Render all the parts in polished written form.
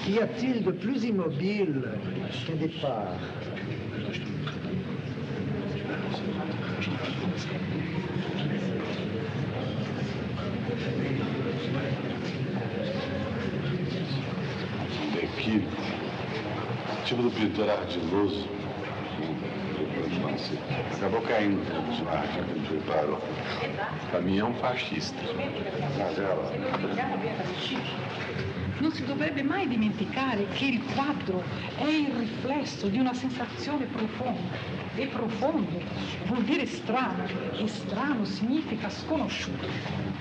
Qu'y a-t-il de plus immobile qu'un départ? Que o tipo do pintor ardiloso acabou caindo de lá, já que ele preparou. Para mim é um fascista. Non si dovrebbe mai dimenticare che il quadro è il riflesso di una sensazione profonda. E profondo vuol dire strano, e strano significa sconosciuto.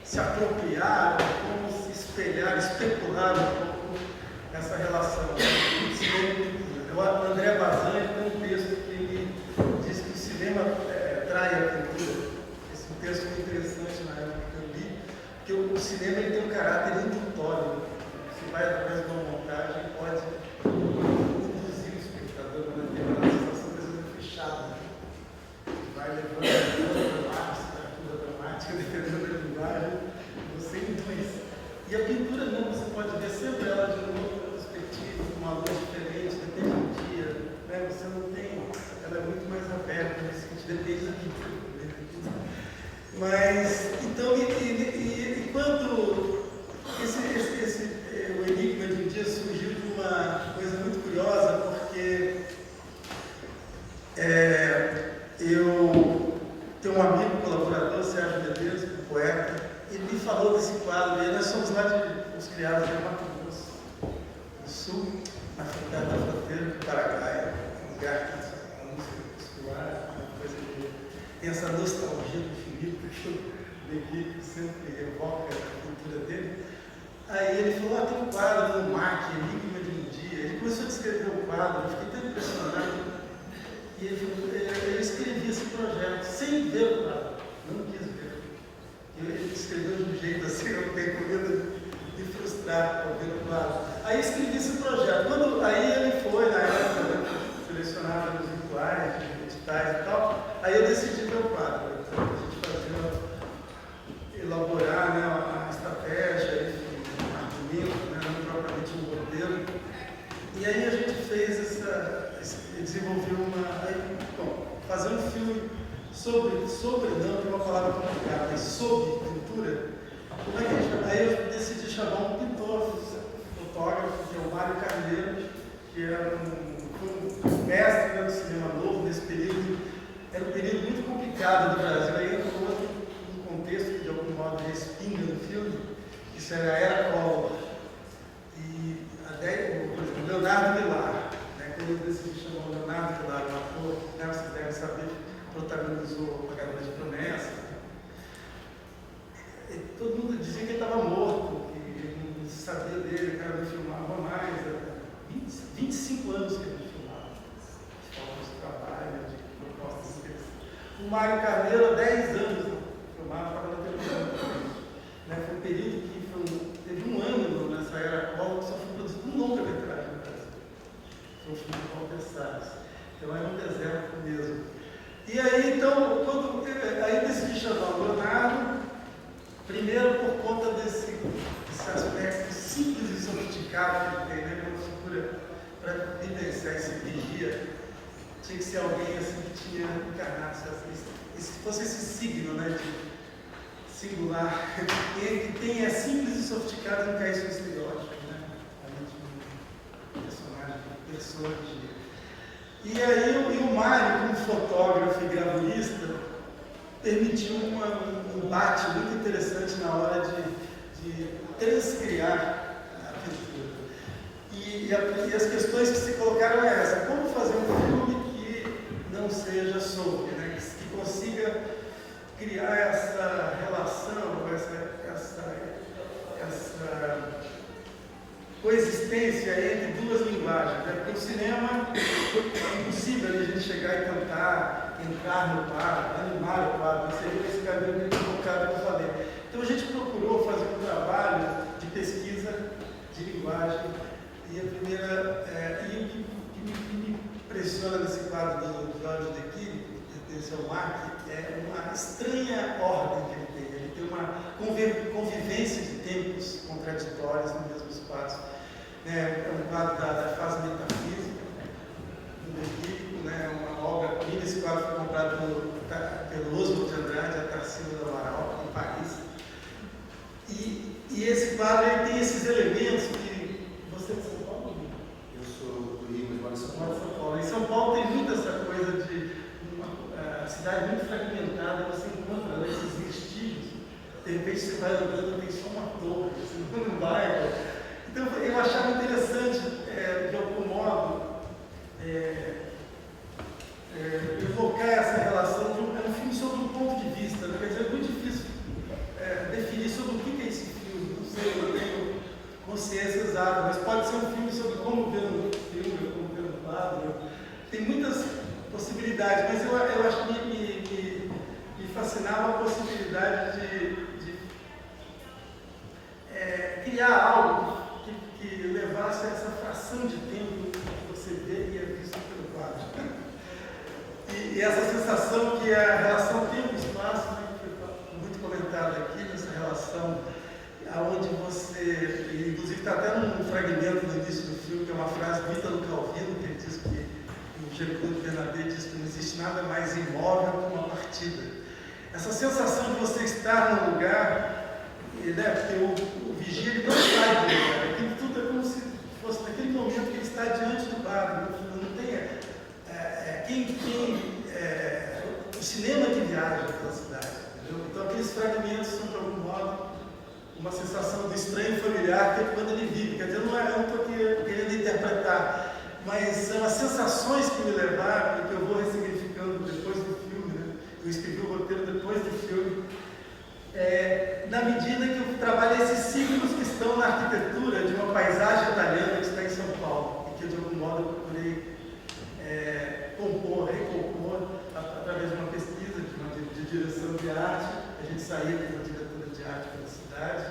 Se apropriar, como se espelhar, especular um pouco essa relação. O André Bazin tem um texto que ele diz que o cinema trai a pintura. Esse texto foi interessante na época que eu li, porque o cinema ele tem um caráter indutório. Você vai através de uma montagem, pode induzir o espectador a ter uma sensação de fechada. Vai levando a dramática, dependendo da linguagem, você induz. E a pintura não, você pode ver sempre ela de uma outra perspectiva, com uma luz diferente, depende do dia, né? Você não tem, ela é muito mais aberta nesse sentido, depende da pintura. Mas, então, e quando o Enigma de um Dia surgiu de uma coisa muito curiosa, porque eu tenho um amigo, colaborador, Sérgio Medeiros, um poeta, ele me falou desse quadro, e nós somos lá os criados de Mato Grosso do Sul, na fronteira do Paraguai, um lugar que a música popular, uma coisa que tem essa nostalgia do Filipe, que o Henrique sempre evoca a cultura dele. Aí ele falou, tem um quadro no MAC, Enigma de um Dia. Ele começou a descrever o quadro, eu fiquei tão impressionado. E ele falou, eu escrevi esse projeto sem ver o quadro, não quis ver. Ele escreveu de um jeito assim, eu tenho medo de frustrar ao ver o quadro. Aí escrevi esse projeto. Aí ele foi, na época, selecionado nos rituais, editais e tal, aí eu decidi ver o quadro. Então, a gente fazia, elaborar, né, uma estratégia, enfim, um argumento, né, não propriamente um roteiro. E aí a gente fez desenvolveu fazer um filme sobre não é uma palavra complicada, mas sobre pintura. Como é que a gente, aí eu decidi chamar um pintor, fotógrafo, que é o Mário Carneiro, que era um mestre do cinema novo nesse período. Era um período muito complicado do Brasil. Aí entrou um contexto que de algum modo respinga no filme, isso era a Era Collor. E o Leonardo Vilar, né, quando eu decidi chamar o Leonardo Vilar, um ator, né, vocês devem saber, protagonizou Pagador de Promessa. E todo mundo dizia que ele estava morto, que ele não se sabia dele, o cara não filmava mais. 25 anos que ele não filmava, de formas de trabalho, de propostas interessantes. O Mário Carneiro, há 10 anos, filmava para a televisão. Né, foi um período que teve um ano nessa Era Collor que só foi produzido um longa-metragem no Brasil. Foi o filme de Walter Salles. Então era um deserto mesmo. E aí, então, aí decidi chamar o Leonardo, primeiro por conta desse aspecto simples e sofisticado que ele tem, né? Uma figura para vivenciar esse vigia, tinha que ser alguém assim que tinha encarnado, se fosse esse signo, né, de singular, que tem simples e sofisticado e não caísse no estereótipo, né? Ali de um personagem, de personagem. E aí o Mário, como fotógrafo e gravurista, permitiu um embate muito interessante na hora de transcriar a pintura. E as questões que se colocaram é essa: como fazer um filme que não seja sobre, né? Que consiga criar essa relação, essa coexistência entre duas linguagens, né? Porque o cinema é impossível a gente chegar e cantar, entrar no quadro, animar o quadro, seria esse caminho equivocado que eu falei. Então a gente procurou fazer um trabalho de pesquisa de linguagem, e a primeira, e o que me impressiona nesse quadro do Jorge de Quille, desse Mark, é uma estranha ordem que ele tem. Ele tem uma convivência de tempos contraditórios no mesmo espaço. É um quadro da fase metafísica, do Empírico, né? Uma obra-prima. Esse quadro foi comprado pelo Oswald de Andrade, a Tarsila do Amaral, em Paris. E esse quadro ele tem esses elementos que... Você é de São Paulo? Eu sou do Rio, mas moro em São Paulo. Em São Paulo tem muito essa coisa de uma cidade muito fragmentada, você encontra esses vestígios. De repente você vai andando, tem só uma torre, você não tem um bairro. Então eu achava interessante, de algum modo, evocar essa relação. É um filme sobre um ponto de vista, né? Quer dizer, é muito difícil definir sobre o que é esse filme. Não sei, eu não tenho consciência exata, mas pode ser um filme sobre como ver um filme, como ver um quadro. Tem muitas possibilidades, mas eu acho que me fascinava a possibilidade de criar algo que levasse a essa fração de tempo que você vê e é visto pelo quadro. E essa sensação que a relação tempo-espaço, né, que foi muito comentada aqui, nessa relação onde você, inclusive está até num fragmento no início do filme, que é uma frase do Ítalo Calvino, que ele diz que, o Jean-Claude Bernardet diz que não existe nada mais imóvel como a partida. Essa sensação de você estar num lugar, né, porque o vigia ele não sai do lugar, aquilo tudo é como se fosse naquele momento que ele está diante do quadro, não tem o cinema que viaja pela cidade, entendeu? Então aqueles fragmentos são de algum modo uma sensação do estranho familiar que é quando ele vive, quer dizer, eu não estou querendo interpretar, mas são as sensações que me levaram e que eu vou ressignificando depois do filme, né? Eu escrevi o roteiro depois do filme, na medida que eu trabalho esses ciclos que estão na arquitetura de uma paisagem italiana que está em São Paulo, e que de algum modo eu procurei recompor, através de uma pesquisa de direção de arte. A gente saía com uma diretora de arte pela cidade,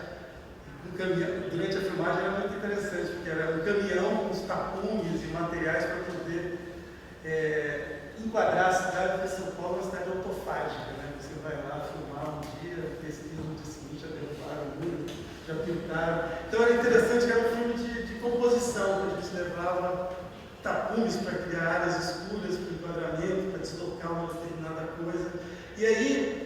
durante a filmagem era muito interessante, porque era um caminhão com os tapumes e materiais para poder enquadrar a cidade de São Paulo, uma cidade autofágica, né? Você vai lá filmar um dia, pesquisa no dia seguinte, já derrubaram o muro, já pintaram. Então era interessante que era um filme de composição, que a gente levava tapumes para criar áreas escuras, para enquadramento, para deslocar uma determinada coisa. E aí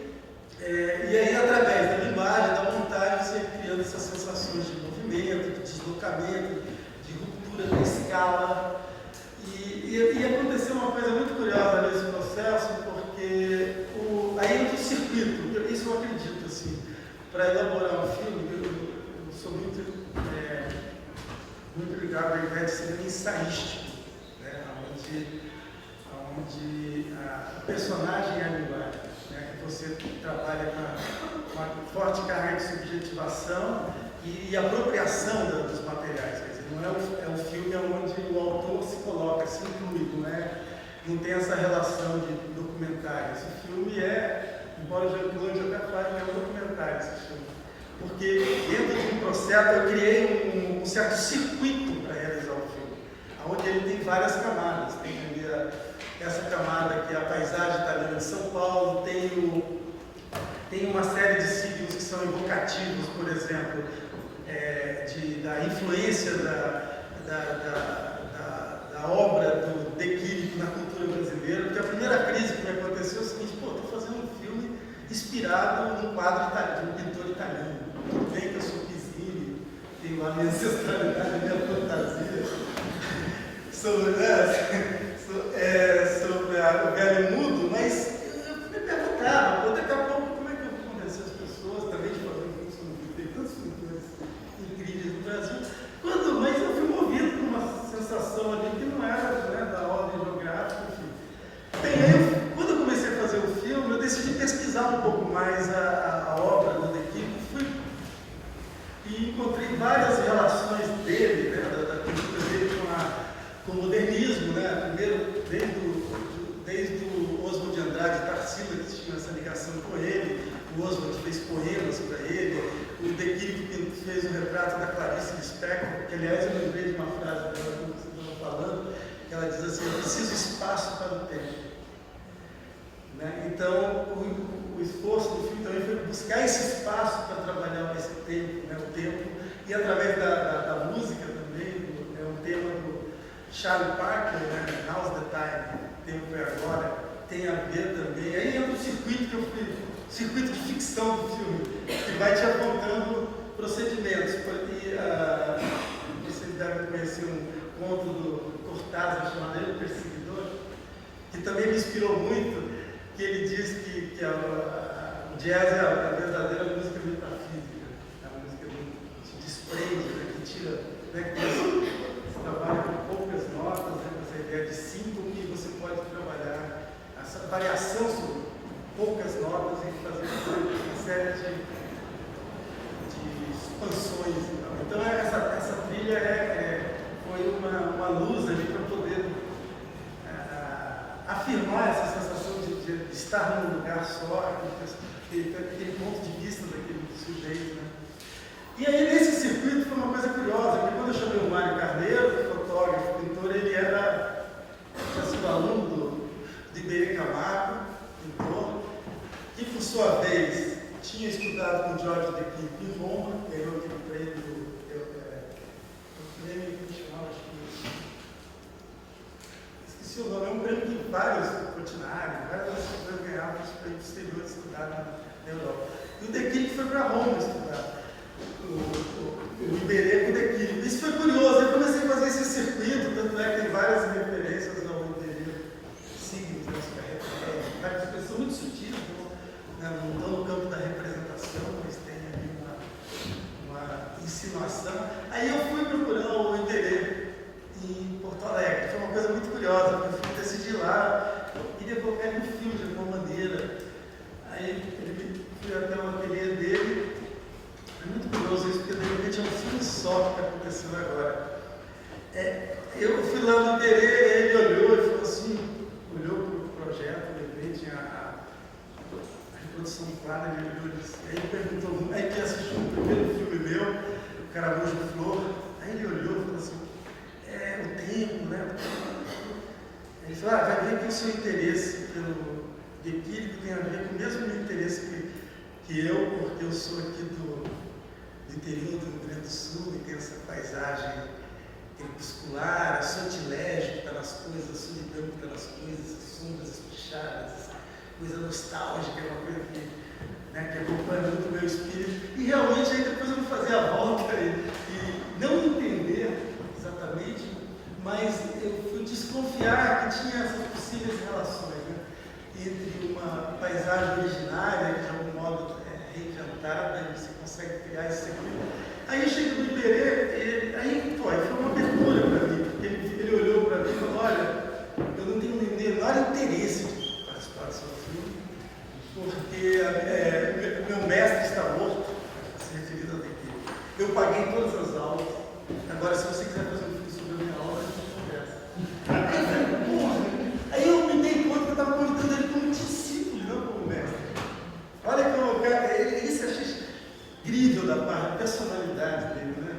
através da linguagem, da montagem, você ia criando essas sensações de movimento, de deslocamento, de ruptura da escala. E aconteceu uma coisa muito curiosa nesse processo, porque aí entra o circuito, isso eu acredito, assim, para elaborar um filme, eu sou muito ligado à ideia de ser ensaístico, né, onde a personagem é a linguagem, né, que você trabalha com uma forte carga de subjetivação e apropriação dos materiais. Quer dizer, não é um filme onde o autor se coloca, se inclui, não tem essa relação de documentário. Esse filme embora o Jean-Claude até fale, é um documentário esse filme. Porque dentro de um processo eu criei um certo circuito para realizar o filme, onde ele tem várias camadas. Tem essa camada que é a paisagem italiana de São Paulo, tem uma série de signos que são evocativos, por exemplo, da influência da obra do De Quille na cultura brasileira, porque a primeira crise que me aconteceu é o seguinte: estou fazendo um filme inspirado num quadro de um pintor italiano. Tudo bem que eu sou Pizzini, tenho a minha ancestralidade, a minha fantasia sobre o velho mudo, mas eu me perguntava, daqui a pouco, como é que eu vou convencer as pessoas também de fazer um filme sobre o. Tem tantos pintores incríveis no Brasil. Mas eu fui movido por uma sensação ali que não era, né, da ordem geográfica, enfim. Quando eu comecei a fazer o filme, eu decidi pesquisar um um pouco mais a obra do De Quirico, e encontrei várias relações dele, né, da pintura dele com o modernismo, né? Primeiro, desde o Oswald de Andrade e Tarsila, que tinha essa ligação com ele, o Oswald fez poemas para ele, o De Quirico fez o retrato da Clarice Lispector, que aliás eu lembrei de uma frase dela que você estava falando, que ela diz assim: eu preciso espaço para o tempo. Né? Então, o esforço do filme também foi buscar esse espaço para trabalhar esse tempo, né? O tempo, e através da música também, o tema do Charlie Parker, né? Now's the Time, tempo é agora, tem a ver também. Aí entra o circuito que eu fui, circuito de ficção do filme, que vai te apontando procedimentos. E, vocês devem conhecer um conto do Cortázar chamado El Perseguidor, que também me inspirou muito, que ele diz que o jazz é a verdadeira música metafísica, é a música que te desprende, né, que tira, né, que você trabalha com poucas notas, né, com essa ideia de síncope, e você pode trabalhar essa variação sobre poucas notas e fazer uma série de expansões. Então essa trilha foi uma luz ali para poder afirmar essa sensação de estar num lugar só, aquele ponto de vista daquele sujeito. Né? E aí, nesse circuito, foi uma coisa curiosa, porque quando eu chamei o Mário Carneiro, fotógrafo, pintor, ele tinha sido aluno de Iberê Camargo, pintor, que, por sua vez, tinha estudado com Jorge De Quirico em Roma, ganhou aquele prêmio, esqueci o nome, é um prêmio que vários Portinari, várias pessoas ganhavam esse prêmio exterior de estudar na Europa. E o De Quirico foi para Roma estudar, o Iberê com o De Quirico. Isso foi curioso, eu comecei a fazer esse circuito, tanto é que tem várias referências ao Iberê, signos da sua carreira, várias pessoas muito sutis, não estão no campo da representação, mas tem ali uma insinuação. Aí eu fui procurar o Iberê em Porto Alegre. Foi uma coisa muito curiosa, porque eu decidi lá, queria colocar ele no filme de alguma maneira. Aí fui até o ateliê dele. É muito curioso isso, porque de repente é um filme só que está acontecendo agora. Eu fui lá no Iberê, ele olhou e falou assim, olhou para o projeto, levei, tinha a reprodução clara, ele olhou e disse, aí ele perguntou, aí quem assistiu o primeiro filme meu, o Caramujo de Flor, aí ele olhou e falou assim, o tempo, né? Ele falou, vai ver que o seu interesse pelo De Quirico tem a ver com o mesmo interesse que eu, porque eu sou aqui do interior do Rio Grande do Sul e tem essa paisagem crepuscular, a sortilégio que está nas coisas, a solidão que está nas coisas, as sombras espichadas, coisa nostálgica, é uma coisa que acompanha muito o meu espírito. E realmente aí depois eu vou fazer a volta e não entender exatamente, mas eu fui desconfiar que tinha essas possíveis relações, né, entre uma paisagem originária, que de algum modo é reinventada, e você consegue criar esse circuito. Aí eu cheguei no Iberê, aí foi uma abertura para mim, porque ele olhou para mim e falou, olha, eu não tenho o menor interesse de participar do seu filme, porque meu mestre está morto, se referindo ao De Quirico. Eu paguei todas as aulas, agora se você quiser fazer um filme sobre a minha aula, a gente conversa. Aí eu me dei conta que eu estava convidando ele como discípulo, não como mestre. Olha como isso eu achei incrível da parte, a personalidade dele, né?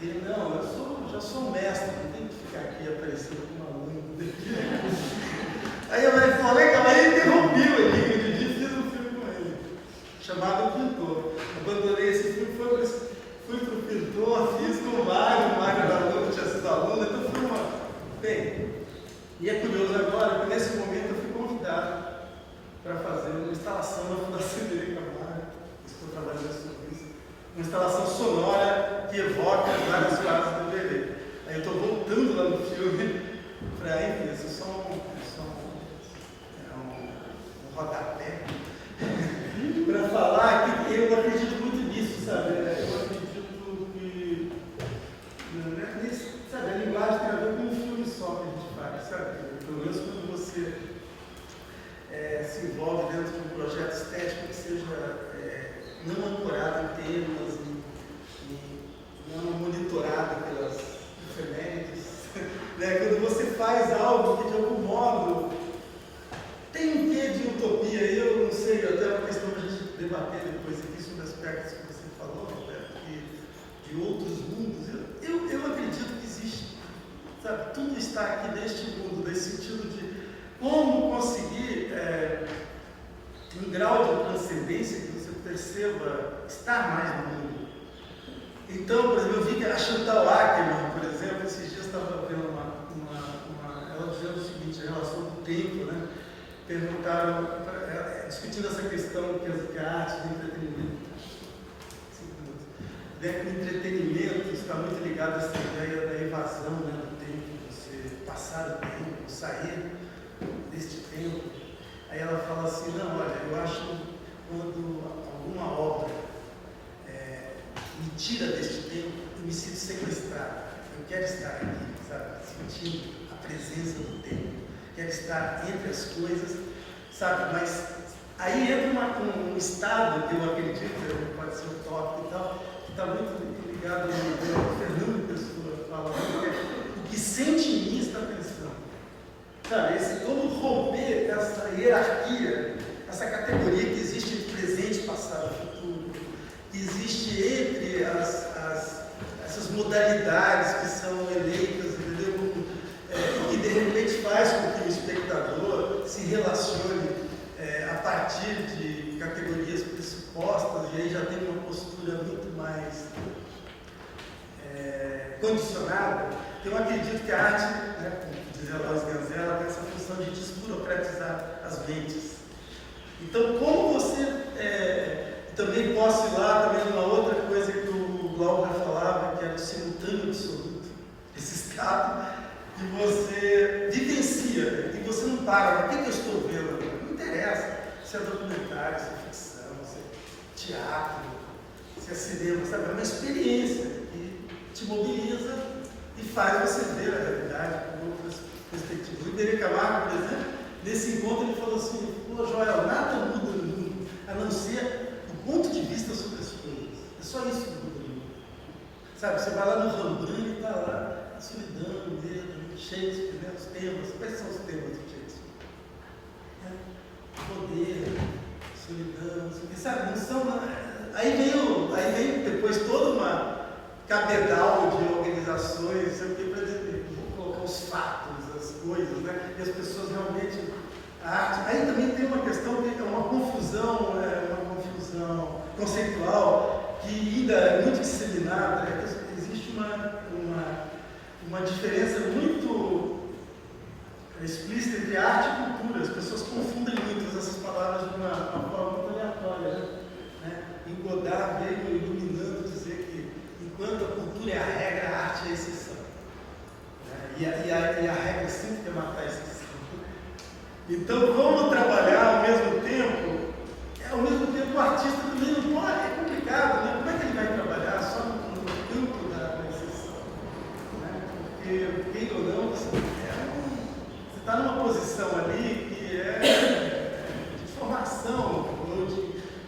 Ele, não, eu já sou mestre, não tenho que ficar aqui aparecendo como aluno dele. Aí eu falei, legal, aí ele interrompeu ele, e fiz um filme com ele, chamado O Pintor. Abandonei esse filme, fui para o Pintor, fiz com o Mário era aluno, tinha sido aluno, então foi Bem, e é curioso agora, porque nesse momento eu fui convidado para fazer uma instalação na Fundação Iberê Camargo, estou trabalhando sobre isso, uma instalação sonora que evoca várias fases do Iberê. Aí eu estou voltando lá no filme para isso, só um rodapé, para falar que eu acredito muito nisso, sabe? Eu acredito que, sabe, a linguagem tem a ver com um filme só que a gente faz, sabe? Pelo menos quando você se envolve dentro de um projeto externo. não ancorada em temas, não monitorada pelas efemérides. Né? Quando você faz algo que de algum modo tem um quê de utopia, eu não sei, até uma questão para a gente debater depois aqui sobre aspectos que você falou, Roberto, de outros mundos. Eu acredito que existe, sabe, tudo está aqui neste mundo, nesse sentido de como conseguir um grau de transcendência que você perceba estar mais no mundo. Então, por exemplo, eu vi que a Chantal Akerman, por exemplo, esses dias estava vendo ela dizendo o seguinte, a relação do tempo, né? Perguntaram, discutindo essa questão que a arte do entretenimento, que o entretenimento está muito ligado a essa ideia da evasão, né, do tempo, você passar o tempo, sair deste tempo. Aí ela fala assim, não, olha, eu acho quando alguma obra me tira deste tempo, eu me sinto sequestrado. Eu quero estar aqui, sabe, sentindo a presença do tempo. Quero estar entre as coisas, sabe, mas aí entra um estado que eu acredito, pode ser utópico e tal, que está muito ligado ao que Fernando Pessoa fala, que é o que sente em mim está pensando. Sabe, como romper essa hierarquia, essa categoria que existe entre presente, passado e futuro, que existe entre essas modalidades que são eleitas, entendeu? Que de repente faz com que o espectador se relacione a partir de categorias pressupostas, e aí já tem uma postura muito mais condicionada. Eu acredito que a arte, né, como dizia Lois Ganzella, tem essa função de desburocratizar as mentes. Então, como você também posso ir lá também numa outra coisa que o Glauber falava, que era o simultâneo absoluto, esse estado que você vivencia, que você não para, o que eu estou vendo? Não interessa se é documentário, se é ficção, se é teatro, se é cinema, sabe? É uma experiência que te mobiliza e faz você ver a realidade com outras perspectivas. O Iberê Camargo, por exemplo, nesse encontro ele falou assim, pô, Joel, nada muda no mundo, a não ser o ponto de vista sobre as coisas. É só isso que muda no mundo. Sabe, você vai lá no Rembrandt e está lá, a solidão, o medo, Shakespeare, né, os temas. Quais são os temas de Shakespeare? Poder, solidão, sabe, não são... Aí vem depois toda uma cabedal de organizações, sei o que, para colocar os fatos, as coisas, né? E as pessoas realmente... A arte... Aí também tem uma questão, que é uma confusão conceitual, que ainda é muito disseminada, que existe uma diferença muito explícita entre arte e cultura. As pessoas confundem muito essas palavras de uma forma muito aleatória. Né? E Godard veio iluminando, dizer que enquanto a cultura é a regra, a arte é a exceção. Né? E a regra sempre quer matar a exceção. Então, como trabalhar ao mesmo tempo o artista também não pode, é complicado, né? Como é que ele vai trabalhar só no campo da exceção? Né? Porque, queira ou não, você está numa posição ali que é de formação, ou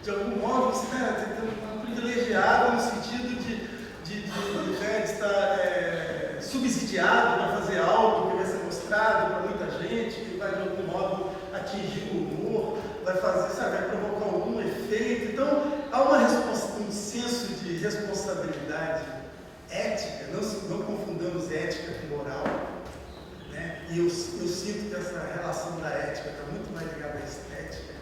de algum modo você está privilegiado no sentido de estar subsidiado para fazer algo que vai ser mostrado para muita gente, que vai de algum modo atingir o humor, vai fazer, sabe, vai provocar algum efeito. Então, há um senso de responsabilidade ética, não confundamos ética com moral, né? E eu sinto que essa relação da ética está muito mais ligada à estética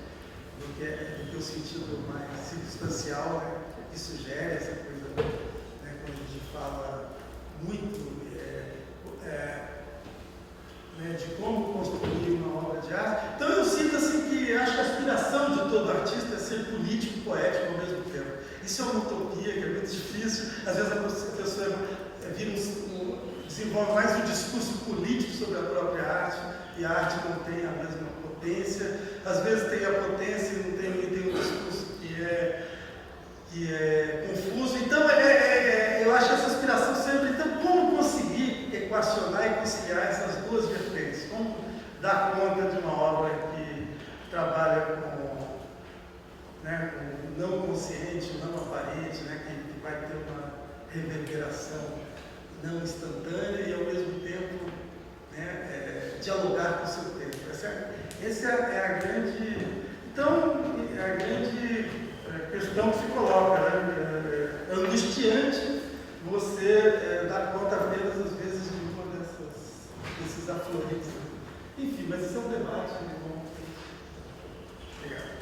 do que o sentido mais substancial, né, que sugere essa coisa, né, quando a gente fala muito né, de como construir uma obra de arte. Então eu sinto assim que acho que a aspiração de todo artista é ser político e poético ao mesmo tempo. Isso é uma utopia que é muito difícil. Às vezes a pessoa desenvolve mais um discurso político sobre a própria arte, e a arte não tem a mesma potência. Às vezes tem a potência e não tem um discurso que é confuso. Então eu acho essa aspiração sempre. Então, como conseguir equacionar e conciliar essas duas vertentes? Como dar conta de uma obra que trabalha com o não consciente, Essa é a grande... Então, é a grande questão que se coloca, né? É angustiante você dar conta apenas, às vezes, de uma desses afluentes. Enfim, mas esse é um debate bom. Obrigado.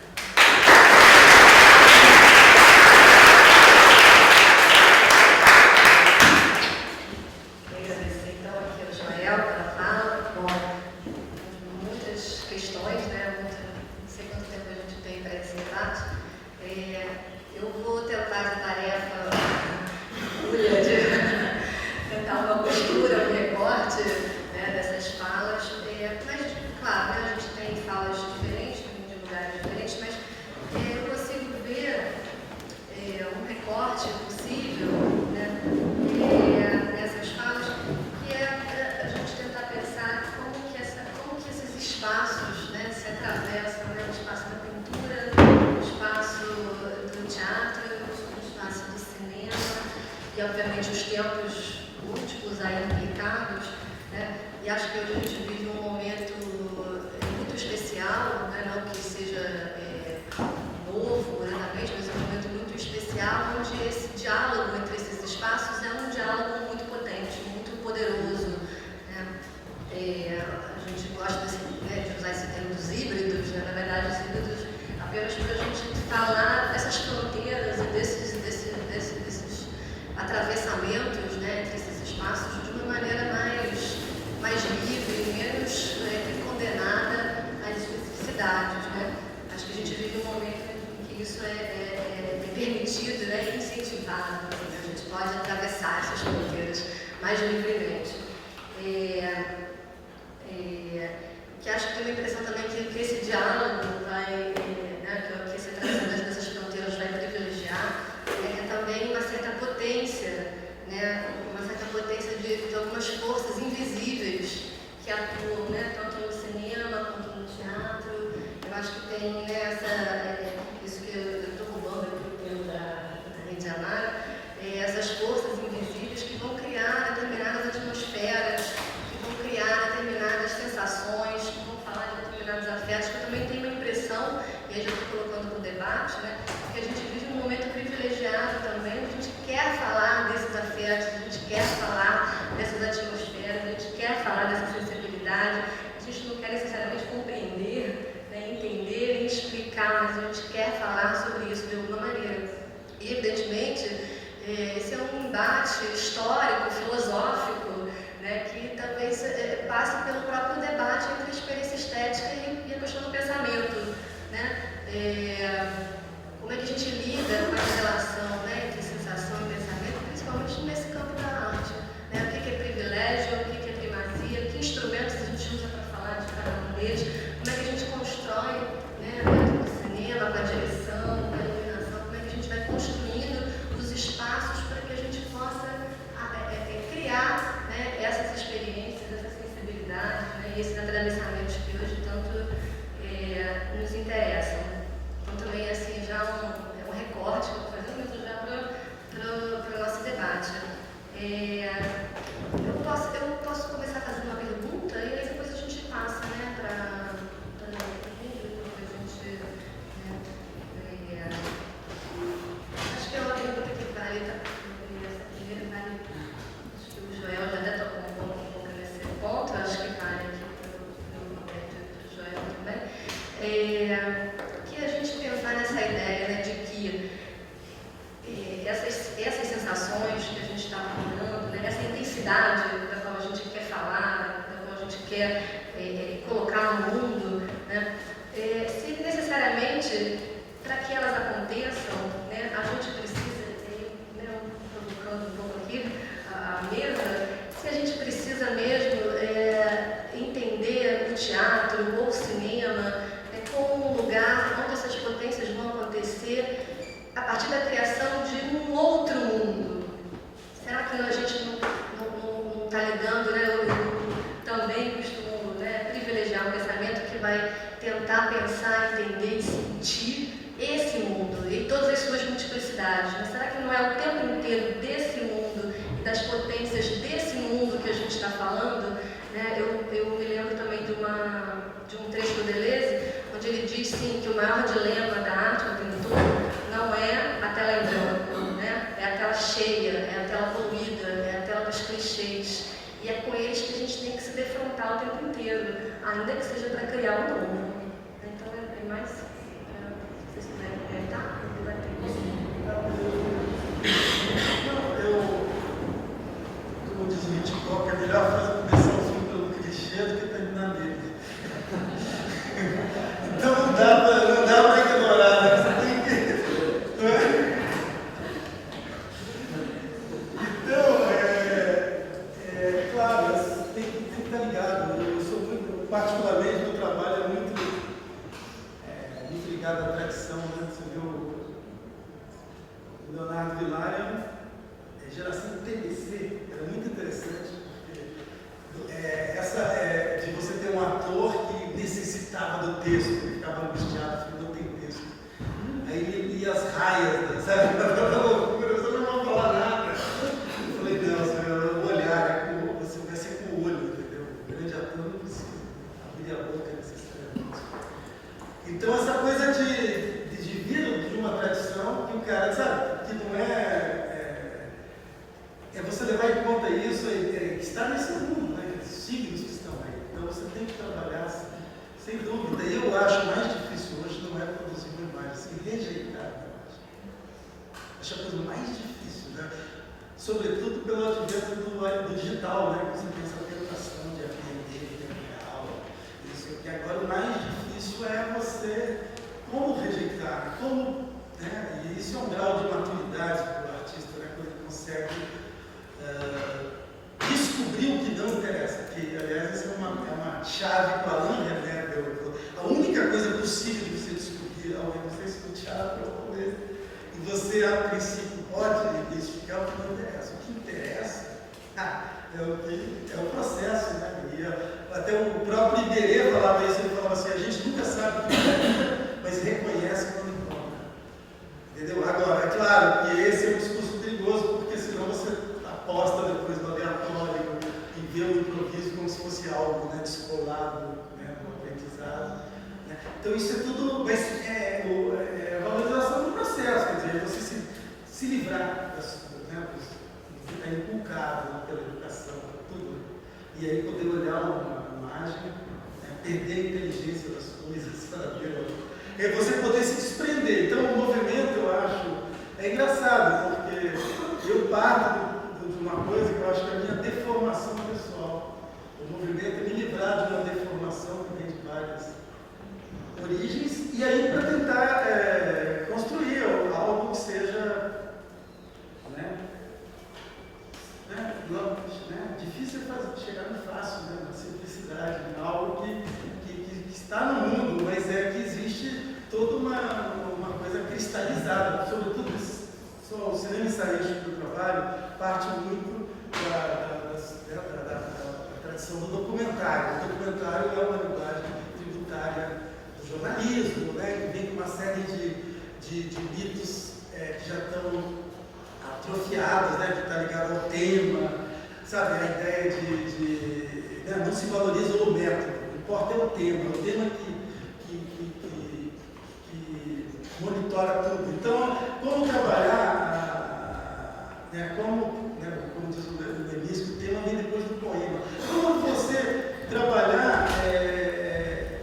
Eu vou tentar a tarefa de tentar uma postura, um recorte, né, dessas falas, mas, claro, né, a gente tem falas diferentes, de lugares diferentes, mas eu consigo ver um recorte possível, né, nessas falas, que é a gente tentar pensar como que esses espaços, né, se atravessam, né, o espaço da pintura, o espaço do teatro, o espaço do cinema e, obviamente, os tempos múltiplos aí implicados, né? E acho que hoje a gente vive um momento muito especial, né? Não que seja novo, exatamente, mas um momento muito especial onde esse diálogo entre esses espaços é um diálogo muito potente, muito poderoso, né? A gente gosta de usar esse termo dos híbridos, né? Na verdade, os híbridos apenas para a gente falar dessas fronteiras e desses atravessamentos, né, entre esses espaços de uma maneira mais livre, menos condenada às especificidades, né? Acho que a gente vive um momento em que isso é permitido, né, e incentivado, né? A gente pode atravessar essas fronteiras mais livremente. Que acho que tem uma impressão também que esse diálogo vai, né, que esse atravessamento dessas fronteiras vai privilegiar, também uma certa potência, né, uma certa potência de algumas forças invisíveis que atuam, né, tanto no cinema quanto no teatro. Eu acho que tem, né, isso que eu estou roubando aqui da Rede Amara, essas forças invisíveis que vão criar determinadas atmosferas, que vão criar determinadas sensações, que vão falar de determinados afetos, que eu também tenho uma impressão, e aí já estou colocando para o debate, né, que a gente vive um momento privilegiado também, a gente quer falar desses afetos, a gente quer falar dessas atmosferas, a gente quer falar dessa sensibilidade, a gente não quer necessariamente compreender, né, entender e explicar, mas a gente quer falar sobre isso de alguma maneira. E, evidentemente, esse é um embate histórico, filosófico, né, que talvez passe pelo próprio debate entre a experiência estética e a questão do pensamento, né? Como é que a gente lida com essa relação, né, entre sensação e pensamento, principalmente nesse campo da arte, né? O que é privilégio, o que é primazia, que instrumentos a gente usa para falar de cada um deles, como é que a gente constrói, né, dentro do cinema, com a direção, com a iluminação, como é que a gente vai construindo os espaços para que a gente possa criar, né, essas experiências, essas sensibilidades, né, e esses atravessamentos que hoje tanto nos interessam. Então, também, assim, já um recorte que eu vou fazer, mas já para o nosso debate. Eu posso começar fazendo uma pergunta e aí depois a gente passa, né, para acho que é uma pergunta que vale, essa primeira vale, acho que o Joel já até tocou um pouco nesse ponto, acho que vale aqui para o Roberto e para o Joel também. Que a gente pensar nessa ideia, né, de que essas sensações que a gente está falando, né, essa intensidade da qual a gente quer falar, da qual a gente quer colocar no mundo, né, se necessariamente, para que elas aconteçam, né, a gente precisa, né, provocando um pouco aqui a mesa, se a gente precisa mesmo entender o teatro ou o cinema como um lugar onde essas potências vão acontecer a partir da criação de um outro mundo. Será que a gente não está lidando, né? Eu também costumo, né, privilegiar um pensamento que vai tentar pensar, entender e sentir esse mundo e todas as suas multiplicidades. Mas será que não é o tempo inteiro desse mundo e das potências desse mundo que a gente está falando? Né? Eu me lembro também de de um trecho do Deleuze, onde ele diz, sim, que o maior dilema da arte, da pintura, não é a tela em branco, né? É a tela cheia, é a tela poluída, é a tela dos clichês. E é com eles que a gente tem que se defrontar o tempo inteiro, ainda que seja para criar um novo. Então é mais... se vocês quiserem tá? Como diz o Hitchcock, é melhor começar o filme pelo clichê do que terminar nele. Então não dá para ignorar, né? Você tem que... Então, claro, tem que estar ligado. Eu sou muito, particularmente, meu trabalho é muito ligado à tradição, né? Você viu o Leonardo Vilar, geração TBC, era muito interessante, porque de você ter um ator que necessitava do texto, ele ficava angustiado, porque não tem texto. Aí ele lia as raias, sabe? Você não vai falar nada. Eu falei, não, senhor, o olhar, você vai ser com o olho, entendeu? O grande ator não precisa abrir a boca necessariamente. Então, essa coisa de vir de uma tradição que o cara, sabe, que não é você levar em conta isso, que está nesse mundo, né? Os signos que estão aí. Então você tem que trabalhar, sem dúvida. E eu acho mais difícil hoje não é produzir uma imagem, assim, rejeitar a imagem. Acho a coisa mais difícil, né? Sobretudo pelo advento do digital, né? Você tem essa tentação de aprender, de real, isso que agora o mais difícil é você como rejeitar, como, né? E isso é um grau de maturidade para o artista, né? Quando ele consegue descobrir o que não interessa, que aliás essa é uma chave que o Alain René deu. A única coisa possível de você descobrir, não sei se no teatro ou e você a princípio pode identificar o que não interessa. O que interessa é o processo, né? E até o próprio Iberê falava isso, ele falava assim, a gente nunca sabe o que é, mas reconhece quando encontra. Entendeu? Agora, é claro que esse é um discurso perigoso, porque senão você aposta depois no aleatório e vê o improviso como se fosse algo, né, descolado, né, do aprendizado. Né? Então isso é tudo, mas é a valorização do processo, quer dizer, você se livrar das coisas, né, você está inculcado pela educação, tudo. E aí poder olhar uma imagem, né, perder a inteligência das coisas, sabe? E você poder se desprender. Então o movimento, eu acho, é engraçado, porque eu parto de uma coisa que eu acho que é a minha deformação pessoal. O movimento é me livrar de uma deformação que vem de várias origens, e aí para tentar construir algo que seja difícil chegar no fácil, né? Na simplicidade, algo que está no mundo, mas que existe toda uma coisa cristalizada, sobretudo o cinema ensaístico do trabalho parte muito da tradição do documentário. O documentário é uma linguagem tributária do jornalismo, né, que vem com uma série de mitos que já estão atrofiados, né, que está ligado ao tema, sabe, a ideia não se valoriza o método, o que importa é o tema que monitora tudo. Então, como trabalhar, como diz o Lemis, o tema vem depois do poema. Como você trabalhar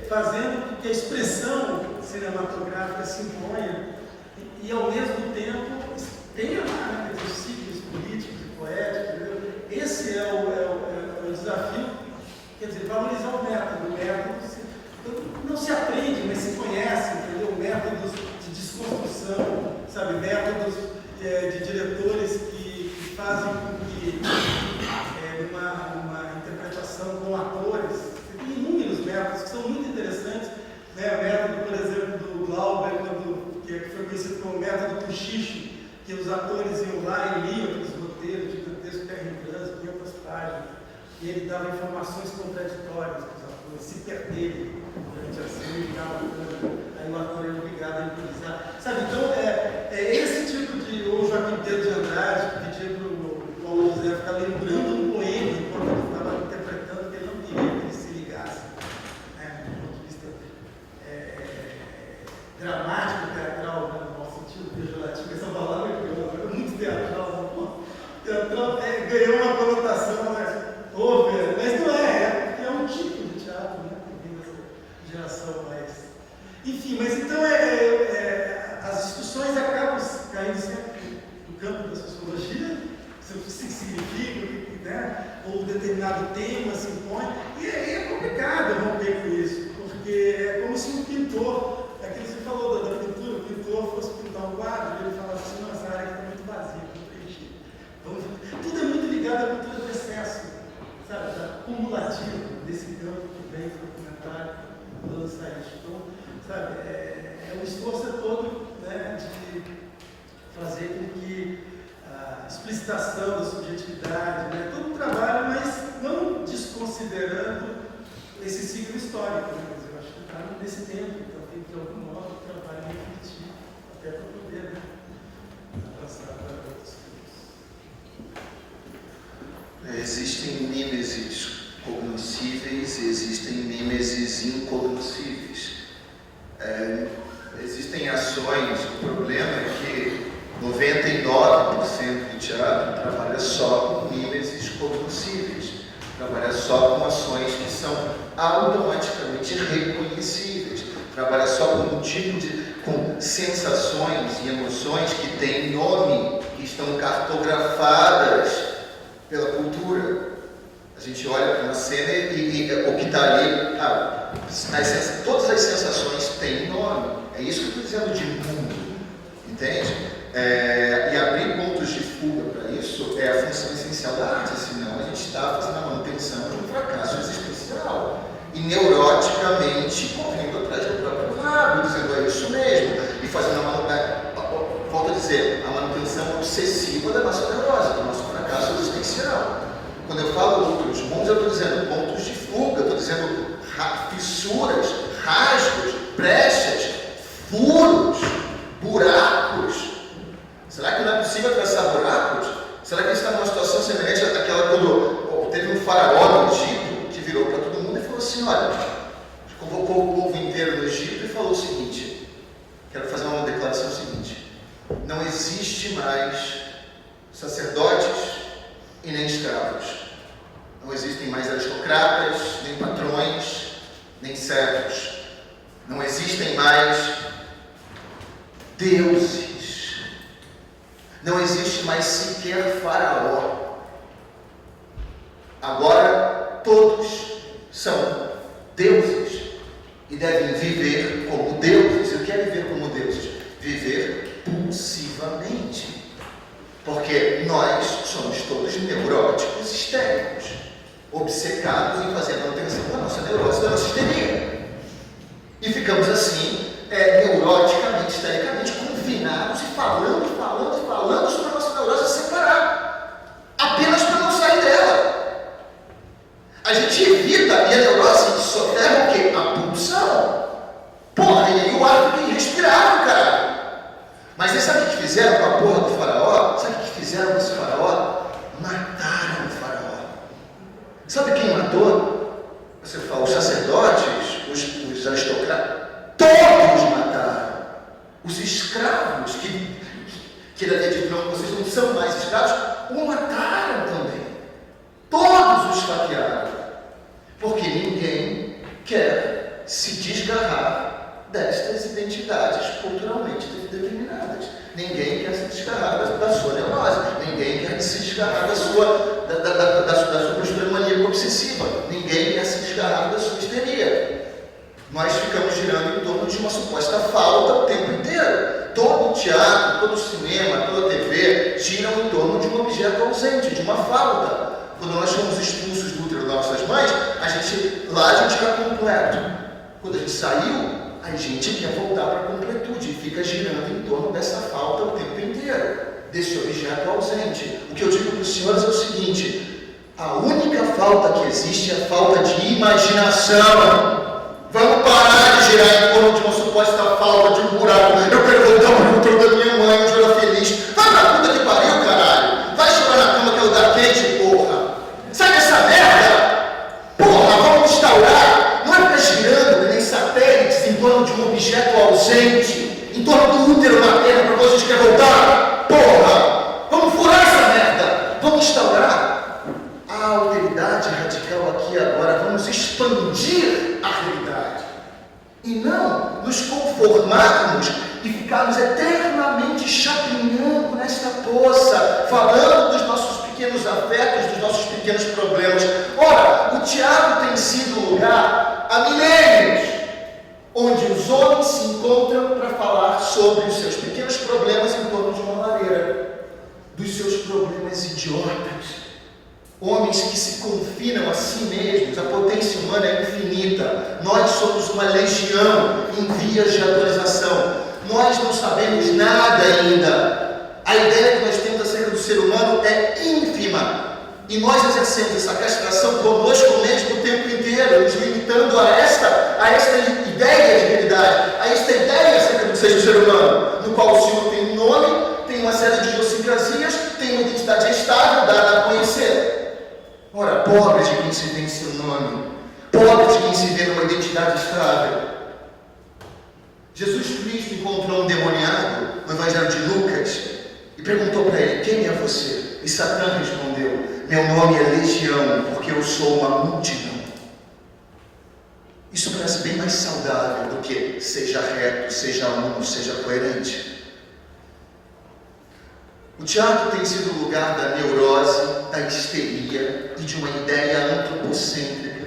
fazendo com que a expressão cinematográfica se imponha e ao mesmo tempo tenha lá, né, os ciclos políticos e poéticos, entendeu? Esse é o desafio, quer dizer, valorizar o método. O método não se aprende, mas se conhece, entendeu? Métodos de desconstrução, sabe? Métodos de diretores que fazem com que uma interpretação com atores, tem inúmeros métodos que são muito interessantes, né? O método, por exemplo, do Glauber, que foi conhecido como método Cochicho, que os atores iam lá e liam aqueles roteiros gigantescos, terra em branco, 500 páginas, e ele dava informações contraditórias para os atores, se perderem durante a cena, aí o ator era obrigado a improvisar. Sabe, então, é esse tipo de, ou Joaquim Pedro de Andrade, que pedia para o Paulo José ficar lembrando um poema enquanto ele estava interpretando, porque ele não queria que ele se ligasse, né, do ponto de dramático, teatral, né, no mau sentido pejorativo, essa palavra é muito teatral, né? Teatral ganhou uma conotação, mas não é, porque é um tipo de teatro, né? Tem essa geração mais. Enfim, mas então as discussões acabam caindo sempre no campo da sociologia, o que significa, né? Ou determinado tema se impõe, e aí é complicado romper com isso, porque é como se um pintor, aquilo que você falou da pintura, o pintor fosse pintar um quadro, ele falava assim, nossa, essa área aqui está muito vazia, muito preenchida. Tudo é muito ligado à cultura do excesso, sabe, cumulativo desse campo que vem do documentário, do ensaístico. Então, sabe, o esforço é todo, né, de fazer com que a explicitação da subjetividade, né, todo um trabalho, mas não desconsiderando esse ciclo histórico, né, mas eu acho que está nesse tempo, então tem de algum modo um trabalho refletivo, até para poder, né, avançar para outros campos. Existem mimeses cognoscíveis e existem mimeses incognoscíveis. Existem ações, o problema é que 99% do teatro trabalha só com mimeses cognoscíveis, trabalha só com ações que são automaticamente reconhecíveis, trabalha só com um tipo com sensações e emoções que têm nome, que estão cartografadas pela cultura. A gente olha para uma cena e o que está ali, todas as sensações têm nome. É isso que eu estou dizendo de mundo, entende? E abrir pontos de fuga para isso é a função essencial da arte, senão a gente está fazendo a manutenção de um fracasso existencial e neuroticamente correndo atrás do próprio rabo, dizendo é isso mesmo, e fazendo volto a dizer, a manutenção obsessiva da nossa neurose, do nosso fracasso existencial. Quando eu falo outros mundos, eu estou dizendo pontos de fuga, estou dizendo fissuras, rasgos, brechas, furos, buracos. Será que não é possível traçar buracos? Será que a gente está numa situação semelhante àquela quando teve um faraó no Egito que virou para todo mundo e falou assim, olha, convocou o povo inteiro no Egito e falou o seguinte, quero fazer uma declaração seguinte, não existe mais sacerdotes e nem escravos. Não existem mais aristocratas, nem patrões, nem servos. Não existem mais deuses. Não existe mais sequer faraó. Agora todos são deuses e devem viver como deuses. E o que é viver como deuses? Viver pulsivamente. Porque nós somos todos neuróticos histéricos, obcecados em fazer a manutenção da nossa neurose, da nossa histeria. E ficamos assim, neuroticamente, histericamente, confinados e falando sobre a nossa neurose separar, apenas para não sair dela. A gente evita, e a neurose só leva o quê? A pulsão. Porra, e aí o ar fica irrespirável, caralho. Mas aí sabe o que fizeram com a porra do faraó? Sabe o que fizeram com esse faraó? Mataram o faraó. Sabe quem matou? Você fala, os sacerdotes, os aristocratas, todos mataram. Os escravos, que ele havia dito, não, vocês não são mais escravos, o mataram também. Todos os esfaquearam. Porque ninguém quer se desgarrar destas identidades culturalmente determinadas. Ninguém quer se desgarrar da sua neurose. Ninguém quer se desgarrar da sua postura maníaca obsessiva. Ninguém quer se desgarrar da sua histeria. Nós ficamos girando em torno de uma suposta falta o tempo inteiro. Todo o teatro, todo o cinema, toda a TV giram em torno de um objeto ausente, de uma falta. Quando nós fomos expulsos do útero das nossas mães, lá a gente era completo. Quando a gente saiu, a gente quer voltar para a completude e fica girando em torno dessa falta o tempo inteiro, desse objeto ausente. O que eu digo para os senhores é o seguinte: a única falta que existe é a falta de imaginação. Vamos parar de girar em torno de uma suposta falta de um buraco. Eu quero voltar para o útero da minha mãe, onde eu era feliz. Vai pra puta que pariu, caralho! Vai chorar na cama que é lugar quente, porra! Sai dessa merda! Porra, vamos instaurar! Não é ficar girando nem satélites em torno de um objeto ausente, em torno do útero materno, para vocês querem voltar? Porra! Vamos furar essa merda! Vamos instaurar a alteridade radical aqui e agora. Vamos expandir a realidade. E não nos conformarmos e ficarmos eternamente chapinhando nesta poça, falando dos nossos pequenos afetos, dos nossos pequenos problemas. Ora, o teatro tem sido um lugar há milênios onde os homens se encontram para falar sobre os seus pequenos problemas em torno de uma lareira, dos seus problemas idiotas. Homens que se confinam a si mesmos. A potência humana é infinita. Nós somos uma legião em vias de atualização. Nós não sabemos nada ainda. A ideia que nós temos acerca do ser humano é ínfima. E nós exercemos essa castração conosco mesmo o tempo inteiro, nos limitando a esta ideia de realidade, a esta ideia acerca do que seja o ser humano, no qual o Senhor tem um nome, tem uma série de idiosincrasias, tem uma identidade estável, dada a conhecer. Ora, pobre de quem se vê em seu nome, pobre de quem se vê numa identidade estável. Jesus Cristo encontrou um demoniado no Evangelho de Lucas e perguntou para ele: quem é você? E Satã respondeu: meu nome é Legião, porque eu sou uma multidão. Isso parece bem mais saudável do que seja reto, seja uno, seja coerente. O teatro tem sido o lugar da neurose, da histeria e de uma ideia antropocêntrica,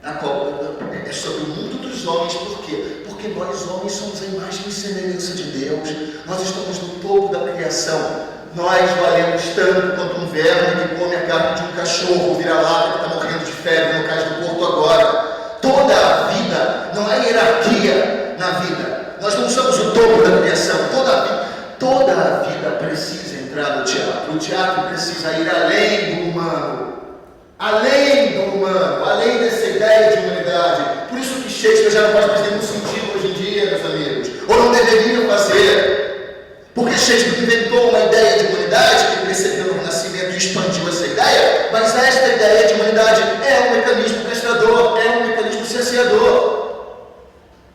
na qual é sobre o mundo dos homens. Por quê? Porque nós homens somos a imagem e semelhança de Deus. Nós estamos no topo da criação. Nós valemos tanto quanto um verme que come a carne de um cachorro, vira-lata que está morrendo de febre no cais do Porto agora. Toda a vida, não há hierarquia na vida. Nós não somos o topo da criação. Toda a vida precisa entrar no teatro. O teatro precisa ir além do humano. Além dessa ideia de humanidade. Por isso que Shakespeare já não faz mais nenhum sentido hoje em dia, meus amigos. Ou não deveria fazer. Porque Shakespeare inventou uma ideia de humanidade que ele percebeu no Renascimento e expandiu essa ideia, mas esta ideia de humanidade é um mecanismo castrador, é um mecanismo cerceador,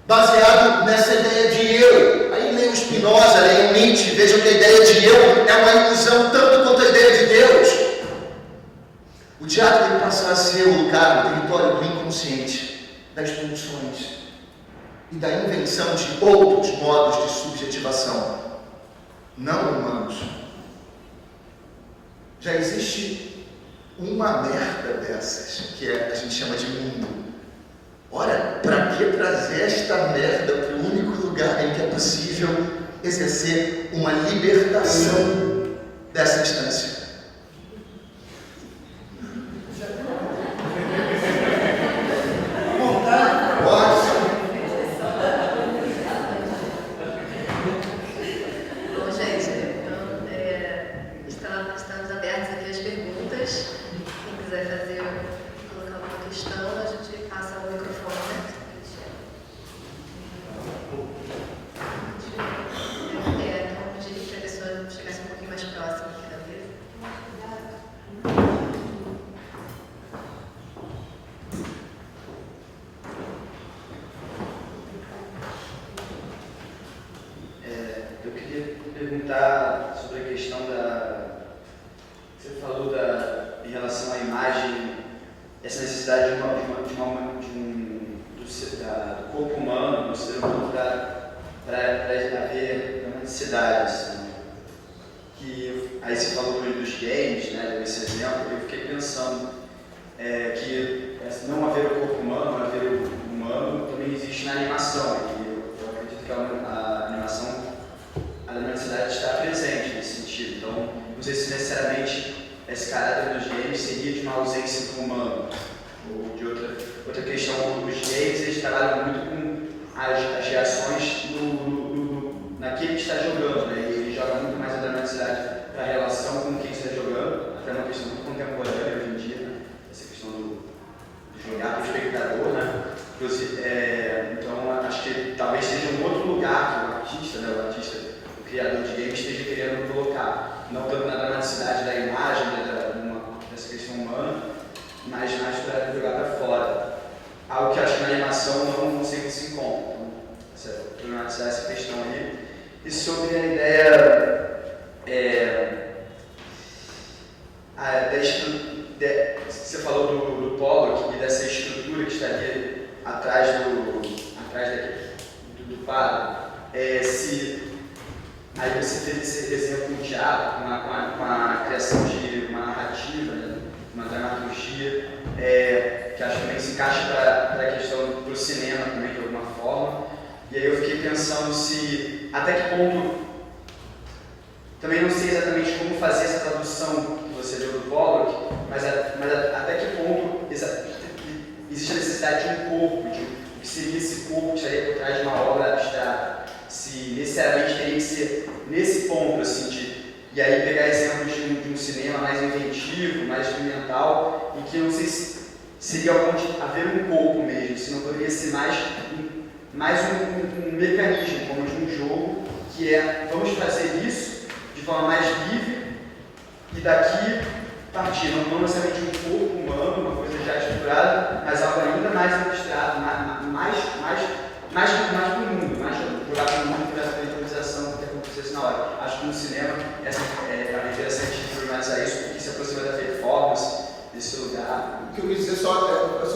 baseado nessa ideia de eu. Aí leiam Spinoza, leiam Nietzsche, vejam que a ideia de eu é uma ilusão tanto quanto a ideia de Deus. O teatro tem que passar a ser o lugar, o território do inconsciente, das pulsões e da invenção de outros modos de subjetivação não humanos. Já existe uma merda dessas, que a gente chama de mundo. Ora, para que trazer esta merda para o único lugar em que é possível exercer uma libertação dessa instância? Sobre a questão você falou em relação à imagem, essa necessidade do corpo humano, do ser humano, para haver uma necessidade. Assim, que, aí você falou dos games, né, desse exemplo, eu fiquei pensando que não haver o corpo humano, não haver o humano, também existe na animação. E eu acredito que a animação, a necessidade está presente nesse sentido. Então, não sei se necessariamente esse caráter dos games seria de uma ausência do humano, ou de outra questão. Os games, eles trabalham muito com as reações naquele que está jogando, né? E ele joga muito mais a dramaticidade para a relação com quem está jogando, até uma questão muito contemporânea hoje em dia, né? Essa questão de jogar para o espectador, né? Então, acho que talvez seja um outro lugar que o artista, o criador de games, esteja querendo colocar, não tanto na dramaticidade da imagem, dessa questão humana, mas mais para jogar para fora. Algo que acho que na animação não sempre se encontra. Então, problematizar essa questão aí. E sobre a ideia você falou do Pollock e dessa estrutura que estaria atrás do quadro. Aí você teve esse exemplo no teatro, com a criação de uma narrativa, né, uma dramaturgia, que acho que também se encaixa para a questão do cinema também, de alguma forma. E aí eu fiquei pensando se, até que ponto, também não sei exatamente como fazer essa tradução que você deu do Pollock, mas até que ponto existe a necessidade de um corpo, de o que seria esse corpo que estaria por trás de uma obra abstrata. Se necessariamente teria que ser nesse ponto, assim, e aí pegar exemplos de um cinema mais inventivo, mais experimental, em que eu não sei se seria haver um corpo mesmo, se não poderia ser mais um mecanismo, como de um jogo, que vamos fazer isso de forma mais livre e daqui partir, não necessariamente um corpo humano, uma coisa já estruturada, mas algo ainda mais abstrato, mais para o mundo, mais jogar para o mundo para a improvisação que acontecesse na hora. Acho que no cinema é interessante problematizar isso, porque se aproxima da performance, desse lugar. O que eu quis dizer eu só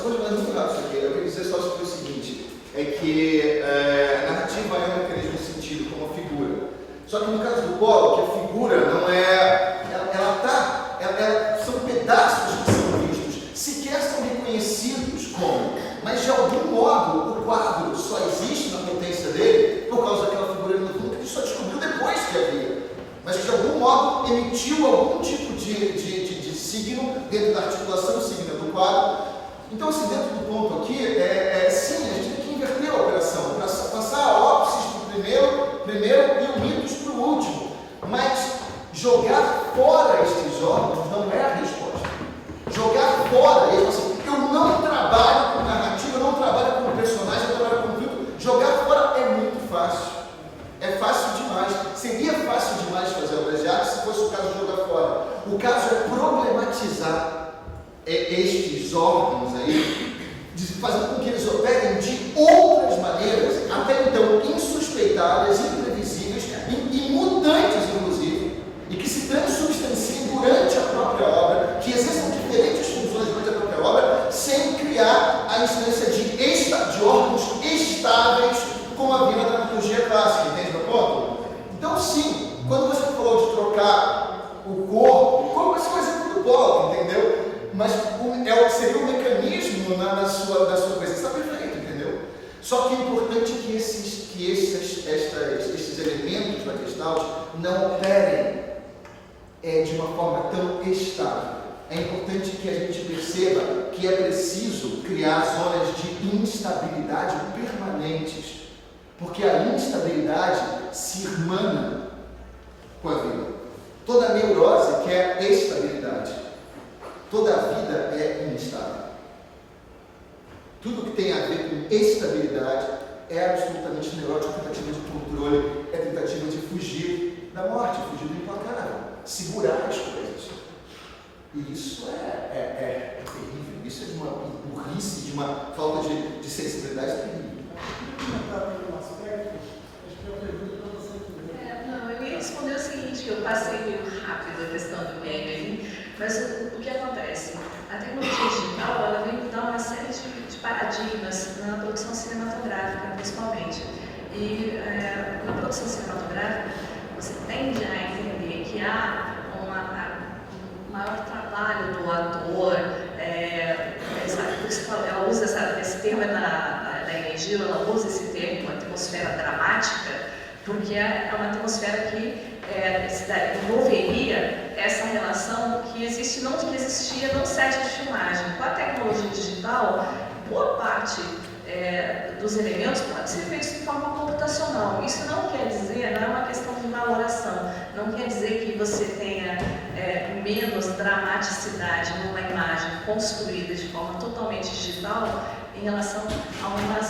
vou lembrar muito rápido isso aqui, eu quis dizer só sobre o seguinte, é que a narrativa é um mecanismo de sentido, como figura. Só que no caso do Pollock, a figura não são pedaços que são vistos, sequer são reconhecidos como, mas de algum modo o quadro só existe na potência dele por causa daquela figura no fundo que ele só descobriu depois que havia, mas que de algum modo emitiu algum tipo de signo dentro da articulação signa do quadro. Então, assim, dentro do ponto aqui, sim, a gente tem que inverter a operação, passar a ópsis para o primeiro e o mitos para o último, mas jogar fora estes órgãos não é a resposta. Jogar fora, assim, eu não trabalho com narrativa, eu não trabalho com personagem, eu trabalho com filtro. Jogar fora é muito fácil. É fácil demais. Seria fácil demais fazer obras de arte se fosse o caso de jogar fora. O caso é problematizar estes órgãos aí, fazendo com que eles operem de outras maneiras, até então insuspeitáveis, imprevisíveis e mutantes, inclusive, e que se transubstanciem durante a própria obra, que exerçam diferentes funções durante a própria obra, sem criar a instância de órgãos estáveis, como havia na dramaturgia clássica, entende meu ponto? Então, sim, quando você falou de trocar o corpo vai ser um exemplo do Pollock, entendeu? Mas seria um mecanismo na sua coisa, está perfeito, entendeu? Só que é importante que esses elementos da Gestalt não operem de uma forma tão estável. É importante que a gente perceba que é preciso criar zonas de instabilidade permanentes, porque a instabilidade se irmana com a vida. Toda neurose quer estabilidade. Toda a vida é instável. Tudo que tem a ver com estabilidade é absolutamente neurótico, tentativa de controle, é tentativa de fugir da morte, fugir do implacável, segurar as coisas. E isso é terrível, isso é de uma burrice, de uma falta de sensibilidade terrível. Não, eu ia responder o seguinte, eu passei meio rápido a questão do meme, mas o que acontece? A tecnologia digital, ela vem mudar uma série de paradigmas na produção cinematográfica, principalmente. E na produção cinematográfica, você tende a entender que há um maior trabalho do ator, ela usa esse termo da energia, ela usa esse termo, atmosfera dramática, porque é uma atmosfera que envolveria essa relação que existe, não que existia no set de filmagem. Com a tecnologia digital, boa parte dos elementos pode ser feito de forma computacional. Isso não quer dizer, não é uma questão de valoração, não quer dizer que você tenha menos dramaticidade numa imagem construída de forma totalmente digital em relação a uma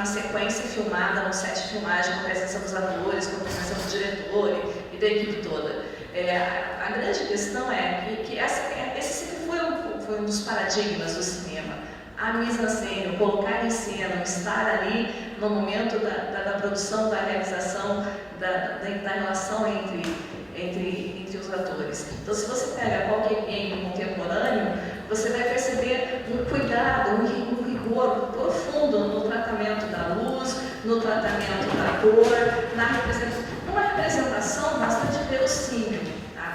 sequência filmada no set de filmagem, com a presença dos atores, com a presença do diretor e da equipe toda. A grande questão é que esse sempre foi um dos paradigmas do cinema. A mise-en-scène, colocar em cena, estar ali no momento da produção, da realização, da relação entre os atores. Então, se você pega qualquer game contemporâneo, você vai perceber um cuidado, um rigor profundo no tratamento da luz, no tratamento da cor, numa representação bastante verossímil. Tá?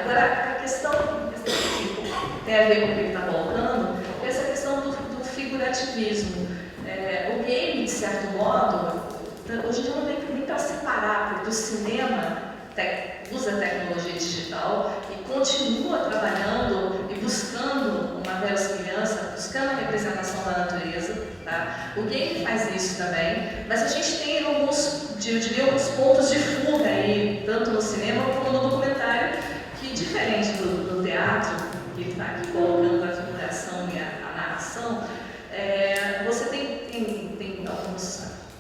Agora, a questão que tem a ver com o que ele está colocando é essa questão do figurativismo. O game, de certo modo, hoje em dia não tem nem para separar, porque o cinema usa tecnologia digital e continua trabalhando e buscando uma verossimilhança, buscando a representação da natureza. Tá? O game faz isso também, mas a gente tem alguns pontos de fuga aí, tanto no cinema como no documentário, que diferente do teatro, que ele está aqui colocando a figuração e a narração, você tem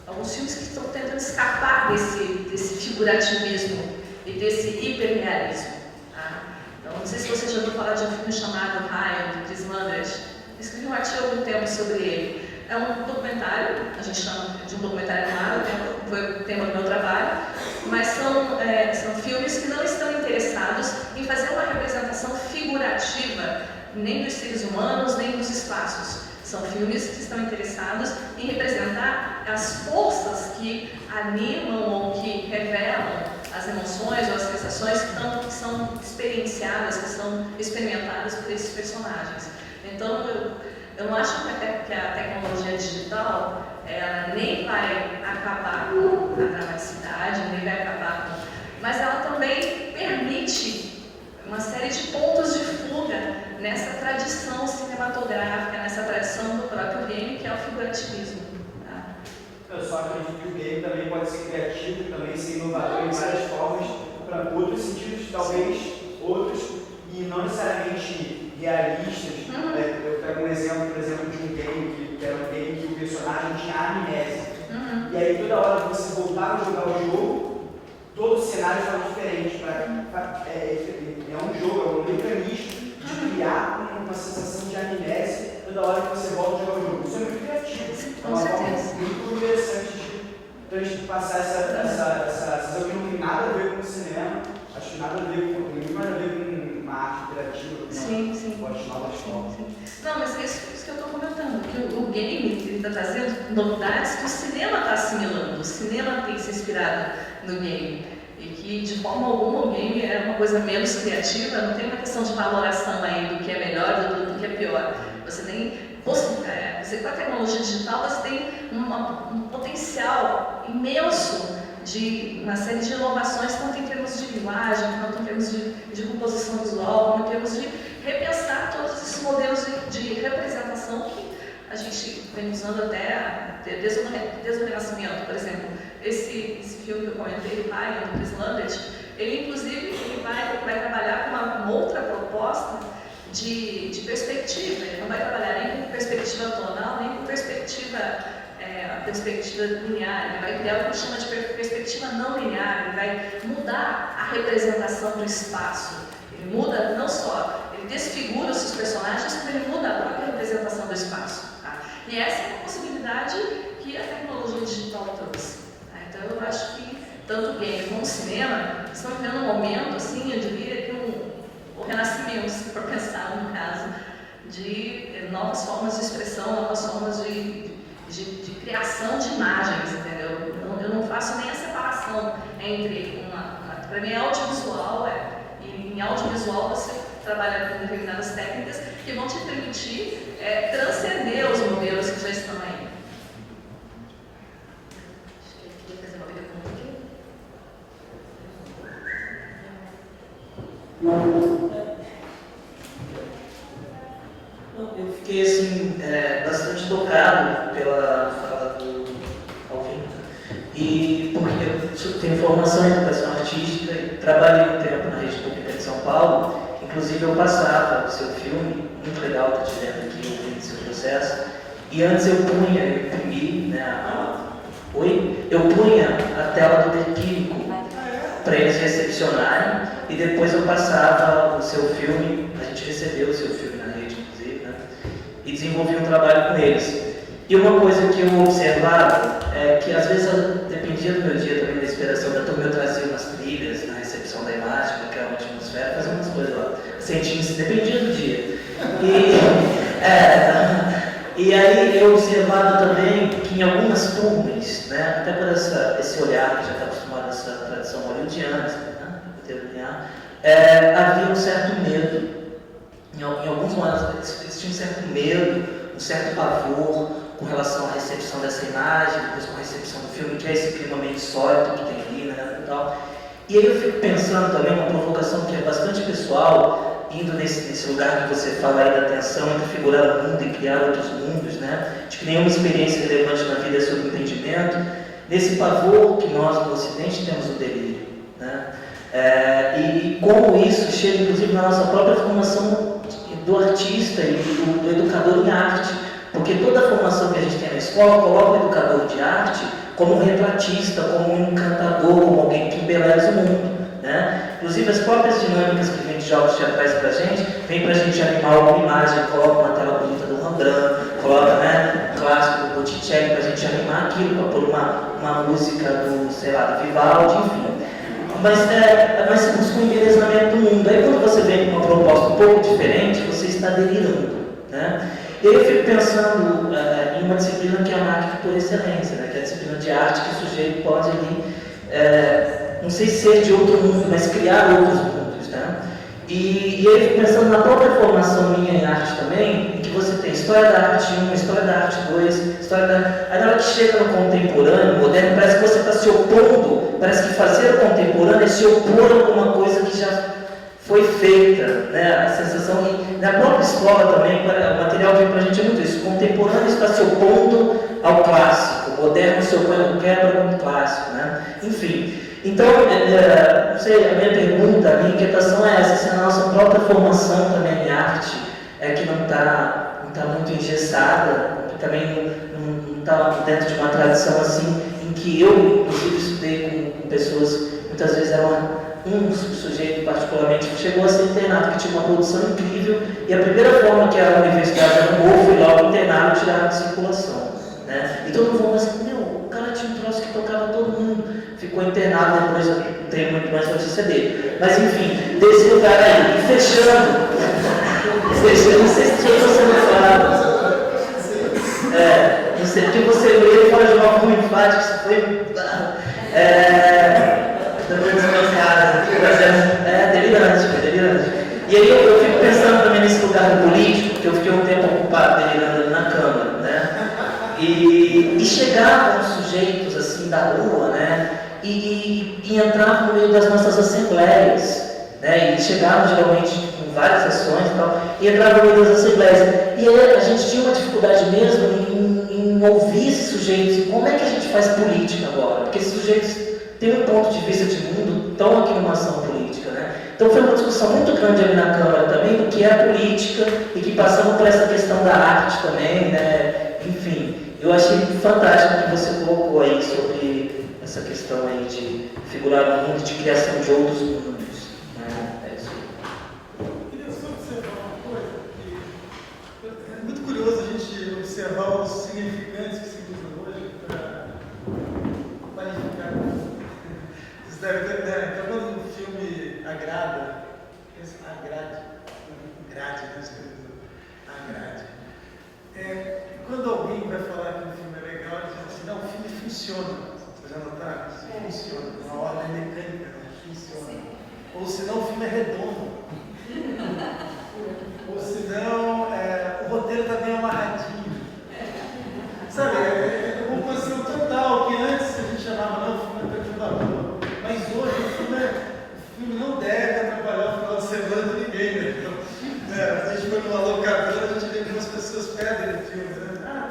alguns filmes que estão tentando escapar desse figurativismo e desse hiperrealismo. Tá? Então, não sei se você já ouviu falar de um filme chamado Raio, do Chris Landers. Eu escrevi um artigo há algum tempo sobre ele. É um documentário, a gente chama de um documentário animado, foi o tema do meu trabalho, mas são filmes que não estão interessados em fazer uma representação figurativa nem dos seres humanos, nem dos espaços. São filmes que estão interessados em representar as forças que animam ou que revelam as emoções ou as sensações que são experienciadas, que são experimentadas por esses personagens. Então, eu não acho que a tecnologia digital ela nem vai acabar com a dramaticidade, nem vai acabar com... Mas ela também permite uma série de pontos de fuga nessa tradição cinematográfica, nessa tradição do próprio game, que é o figurativismo. Tá? Eu só acredito que o game também pode ser criativo, também ser inovador em várias formas, para outros sentidos, talvez outros, e não necessariamente realistas. Eu pego um exemplo, por exemplo, de um game que era um game que o personagem tinha amnésia. E aí toda hora que você voltava a jogar o jogo, todo o cenário estava diferente. É um jogo, é um mecanismo de criar uma sensação de amnésia toda hora que você volta a jogar o jogo. Isso é muito criativo. É uma forma muito interessante de passar essa sensação que não tem nada a ver com o cinema, acho que nada a ver com uma arte criativa, novas formas. Não, mas é isso que eu estou comentando, que o game está trazendo novidades que o cinema está assimilando, o cinema tem se inspirado no game. E que, de forma alguma, o game é uma coisa menos criativa, não tem uma questão de valoração aí do que é melhor do que é pior. Você tem, com a tecnologia digital, você tem um potencial imenso de uma série de inovações, tanto em termos de linguagem, quanto em termos de composição visual, quanto em termos de repensar todos esses modelos de representação que a gente vem usando até desde o Renascimento. Por exemplo, esse filme que eu comentei, o Raio, do Chris Landers, ele inclusive vai trabalhar com uma outra proposta de perspectiva. Ele não vai trabalhar nem com perspectiva tonal, nem com perspectiva linear. Ele vai criar o que chama de perspectiva não linear. Ele vai mudar a representação do espaço. Ele muda não só, ele desfigura os seus personagens, como ele muda a própria representação do espaço. Tá? E essa é uma possibilidade que a tecnologia digital trouxe. Tá? Então eu acho que tanto o game como o cinema estão vivendo um momento, assim, eu diria que o renascimento, se for pensar no caso, de novas formas de expressão, novas formas de criação de imagens, entendeu? Eu não faço nem a separação entre para mim, audiovisual e em audiovisual você trabalha com determinadas técnicas que vão te permitir transcender os modelos que já estão aí. Acho que ele queria fazer uma pergunta aqui. Eu fiquei assim, bastante tocado pela fala do Alvin, e porque eu tenho formação em educação artística e trabalhei um tempo na Rede Pública de São Paulo. Inclusive eu passava o seu filme, muito legal estar te vendo aqui, ouvindo o seu processo, e antes eu imprimi, eu punha a tela do equívoco para eles recepcionarem, e depois eu passava o seu filme, a gente recebeu o seu filme na rede, inclusive, né? E desenvolvi um trabalho com eles. E uma coisa que eu observava é que às vezes dependia do meu dia também, da inspiração da turma, eu trazia umas trilhas na recepção da imagem, naquela atmosfera, fazia umas coisas lá. Sentindo-se, dependia do dia. E aí eu observava também que em algumas turmas, né, até por esse olhar que já está acostumado a essa tradição hollywoodiana, havia um certo medo. Em alguns momentos existia um certo medo, um certo pavor com relação à recepção dessa imagem, depois com a recepção do filme, que é esse clima meio insólito que tem ali, né, e tal. E aí eu fico pensando também, uma provocação que é bastante pessoal, indo nesse lugar que você fala aí da tensão entre figurar o mundo e criar outros mundos, né, de que nenhuma experiência relevante na vida é sobre o entendimento, nesse pavor que nós no Ocidente temos o delírio, né, e como isso chega inclusive na nossa própria formação do artista e do educador em arte, porque toda a formação que a gente tem na escola coloca o educador de arte como um retratista, como um encantador, como alguém que embeleza o mundo, né? Inclusive as próprias dinâmicas que vêm de jogos teatrais pra gente, vem pra gente animar alguma imagem, coloca uma tela bonita do Rembrandt, coloca, né, um clássico do Botticelli pra gente animar aquilo, pra pôr uma música do, sei lá, do Vivaldi, enfim. Mas se busca um embelezamento do mundo. Aí quando você vem com uma proposta um pouco diferente, você está delirando, né? E aí eu fico pensando em uma disciplina que é a mágica por excelência, né? Que é a disciplina de arte que o sujeito pode ali, não sei ser de outro mundo, mas criar outros mundos, né? E aí eu fico pensando na própria formação minha em arte também, em que você tem história da arte 1, história da arte 2, história da... Aí na hora que chega no contemporâneo, moderno, parece que você está se opondo, parece que fazer o contemporâneo é se opor a alguma coisa que já foi feita, né? A sensação que na própria escola também, o material vem para a gente é muito isso, o contemporâneo está se opondo ao clássico, o moderno se opõe ao quebra com o clássico, né? Enfim. Então, não sei, a minha pergunta, a minha inquietação é essa, se a nossa própria formação também em arte que não está muito engessada, que também não está dentro de uma tradição assim, em que eu, inclusive, estudei com pessoas, muitas vezes era um sujeito particularmente que chegou a ser internado, que tinha uma produção incrível, e a primeira forma que a universidade arrumou foi logo internado e tirar de circulação, né? E todo mundo falou assim, o cara tinha um troço que tocava todo mundo, ficou internado, depois não tem muito mais notícia dele. Mas enfim, desse lugar aí, e fechando, não sei se tinha você não falado, não sei, porque você veio fora de uma forma enfática, isso foi... delirante. E aí eu fico pensando também nesse lugar do político, porque eu fiquei um tempo ocupado delirando ali na Câmara, né? E chegavam sujeitos assim da rua, né? E entravam no meio das nossas assembleias, né? E chegavam geralmente com várias ações e tal, e entravam no meio das assembleias. E aí a gente tinha uma dificuldade mesmo em ouvir esses sujeitos, e como é que a gente faz política agora? Porque esses sujeitos têm um ponto de vista de mundo, estão aqui numa ação política, né? Então foi uma discussão muito grande ali na Câmara também do que é a política e que passamos por essa questão da arte também, né? Enfim, eu achei fantástico que você colocou aí sobre essa questão aí de figurar no mundo, de criação de outros mundos, né? É isso aí. Eu queria só observar uma coisa, que é muito curioso a gente observar os significantes que se usam hoje para qualificar. Vocês devem ter, né? Então, quando o filme agrade, quando alguém vai falar que o filme é legal, ele diz assim, não, o filme funciona. Vocês já notaram? Funciona. Uma ordem mecânica, né? Funciona. Ou senão o filme é redondo. Ou senão o roteiro está bem amarradinho. Sabe, é uma posição total, que antes a gente chamava, não, o filme é perturbador. Mas hoje o filme não deve atrapalhar o final de semana de ninguém, né? Então, a gente foi numa locadora, a gente vê que as pessoas pedem o filme, né?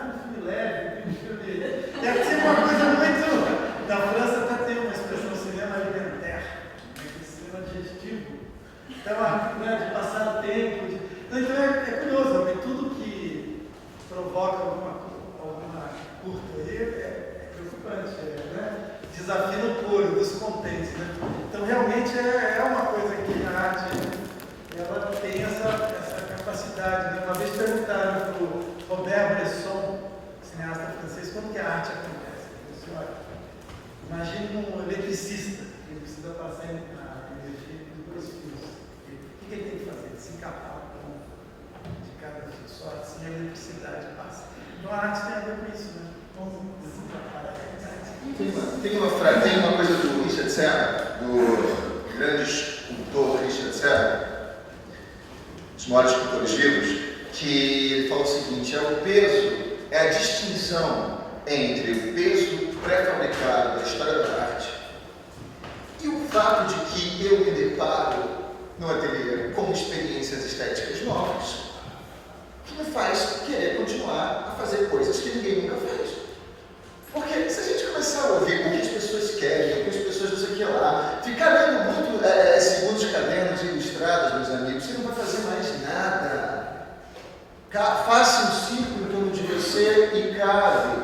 Tem um filme leve, tem um filme... Deve ser uma coisa muito... Na França até tem uma expressão, cinema alimentaire, cinema digestivo. Então, de passar o tempo... Então é curioso, porque tudo que provoca alguma curta aí é preocupante, né? Desafio no puro, dos contentes, né? Então realmente é uma coisa que a arte ela tem essa capacidade, né? Uma vez perguntaram para o Robert Bresson cineasta francês, como que a arte acontece? Ele disse, olha, imagine um eletricista, ele precisa passar a energia em 2 fios. O que ele tem que fazer? Se encapar de cada fio, só assim a eletricidade passa. Então a arte tem a ver com isso, né? Tem uma coisa do Richard Serra, do grande escultor Richard Serra, dos maiores escultores vivos, que ele fala o seguinte: o peso é a distinção entre o peso pré-fabricado da história da arte e o fato de que eu me deparo no ateliê com experiências estéticas novas, que me faz querer continuar a fazer coisas que ninguém nunca fez. Porque se a gente começar a ouvir o que as pessoas querem, o que as pessoas não sei o que lá, ficar lendo muito segundos cadernos ilustrados, meus amigos, você não vai fazer mais nada. Faça um círculo em torno de você e cave,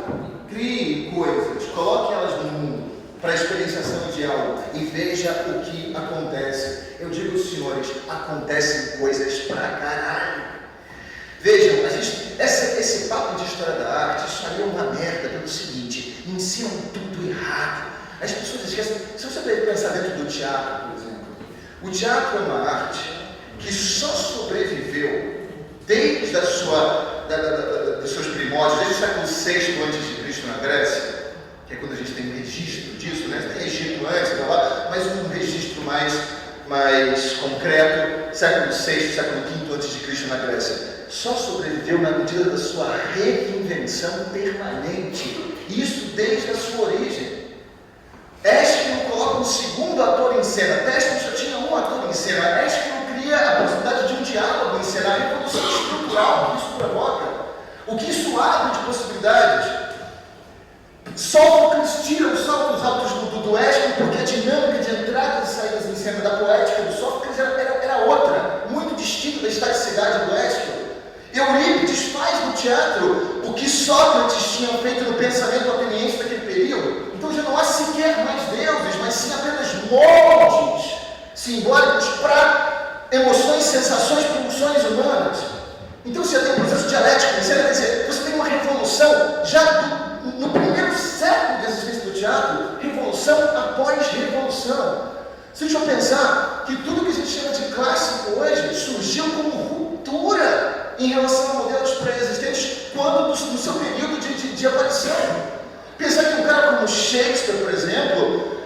crie coisas, coloque elas no mundo para a experienciação de algo e veja o que acontece. Eu digo, senhores, acontecem coisas pra caralho. Vejam, esse papo de história da arte, isso aí é uma merda pelo seguinte: ensinam tudo errado. As pessoas esquecem. Se você pensar dentro do teatro, por exemplo, o teatro é uma arte que só sobreviveu desde dos seus primórdios, desde o século VI a.C. na Grécia, que é quando a gente tem um registro disso, né? Tem Egito antes, mas um registro mais concreto, século VI, século V a.C. na Grécia. Só sobreviveu na medida da sua reinvenção permanente. Isso desde a sua origem. Ésquilo coloca um segundo ator em cena. Ésquilo só tinha um ator em cena. Ésquilo cria a possibilidade de um diálogo em cena, a revolução estrutural que isso provoca. O que isso abre de possibilidades. Sófocles tira os saltos altos do Ésquilo, porque a dinâmica de entradas e saídas em cena da poética do Sófocles era outra, muito distinta da estaticidade do Ésquilo. Eurípides faz no teatro o que Sócrates tinha feito no pensamento ateniense daquele período. Então já não há sequer mais deuses, mas sim apenas moldes simbólicos para emoções, sensações, pulsões humanas. Então você tem um processo dialético, quer dizer, você tem uma revolução já no primeiro século de existência do teatro, revolução após revolução. Se a gente for pensar que tudo que a gente chama de clássico hoje surgiu como ruptura em relação a modelos pré-existentes quando no seu período de aparição. Pensar que um cara como Shakespeare, por exemplo,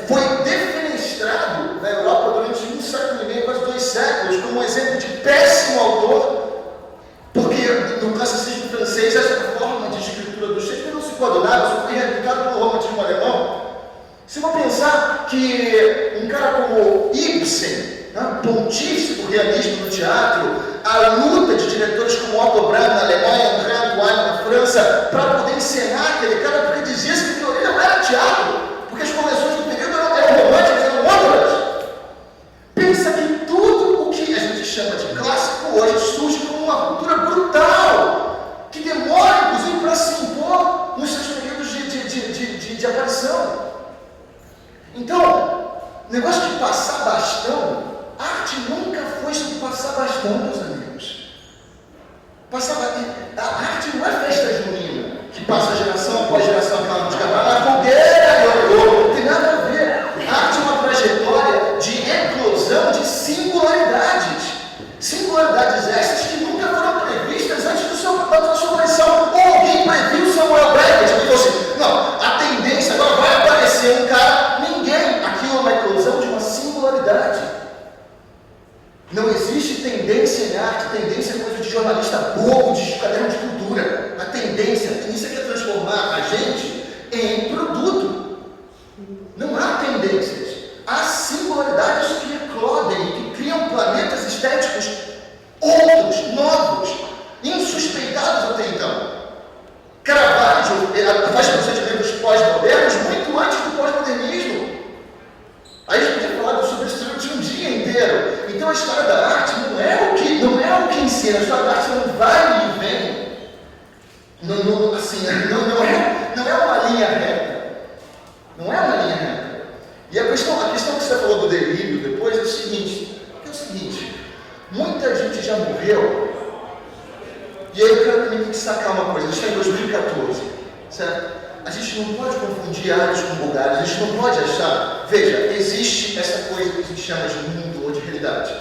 foi defenestrado na Europa durante 1 século e meio, quase 2 séculos, como um exemplo de péssimo autor, porque no classicismo francês essa forma de escritura do Shakespeare não se coadunava, só foi replicado pelo romantismo alemão. Se eu pensar que um cara como Ibsen, pontífice do realismo no teatro, a luta de diretores como Otto Brandt na Alemanha, André Antoine na França, para poder encenar aquele cara, porque dizia que a teoria não era teatro, porque as convenções do período eram românticas, eram outras. Pensa que tudo o que a gente chama de clássico hoje surge como uma cultura brutal, que demora, inclusive, para se impor nos seus períodos de aparição. Então, o negócio de passar bastão, arte nunca foi sobre passar bastão, meus amigos. A arte não é festa junina, que passa geração após geração aquela música na fogueira, não tem nada a ver. A arte é uma trajetória de eclosão de singularidades. Singularidades essas que nunca foram previstas antes da sua aparição. Ou alguém previu Samuel Beckett, que falou assim, não, a tendência agora vai aparecer um cara, ninguém. Aquilo é uma eclosão de uma singularidade. Não existe tendência em arte, tendência é coisa de jornalista bobo, de caderno de cultura. A tendência, isso é que é transformar a gente em produto. Não há tendências, há singularidades que eclodem, que criam planetas estéticos outros, novos, insuspeitados até então. Caravaggio faz procedimentos pós-modernos muito antes do pós-modernismo. Aí a gente podia falar sobre isso durante um dia inteiro. Então a história da arte não é o que ensina, a história da arte não vai e vem. Não é uma linha reta. Não é uma linha reta. E a questão que você falou do delírio depois é o seguinte, muita gente já morreu, e aí eu quero que tem que sacar uma coisa, a gente está em 2014, certo? A gente não pode confundir árabes com bulgários, a gente não pode achar... Veja, existe essa coisa que a gente chama de mundo ou de realidade,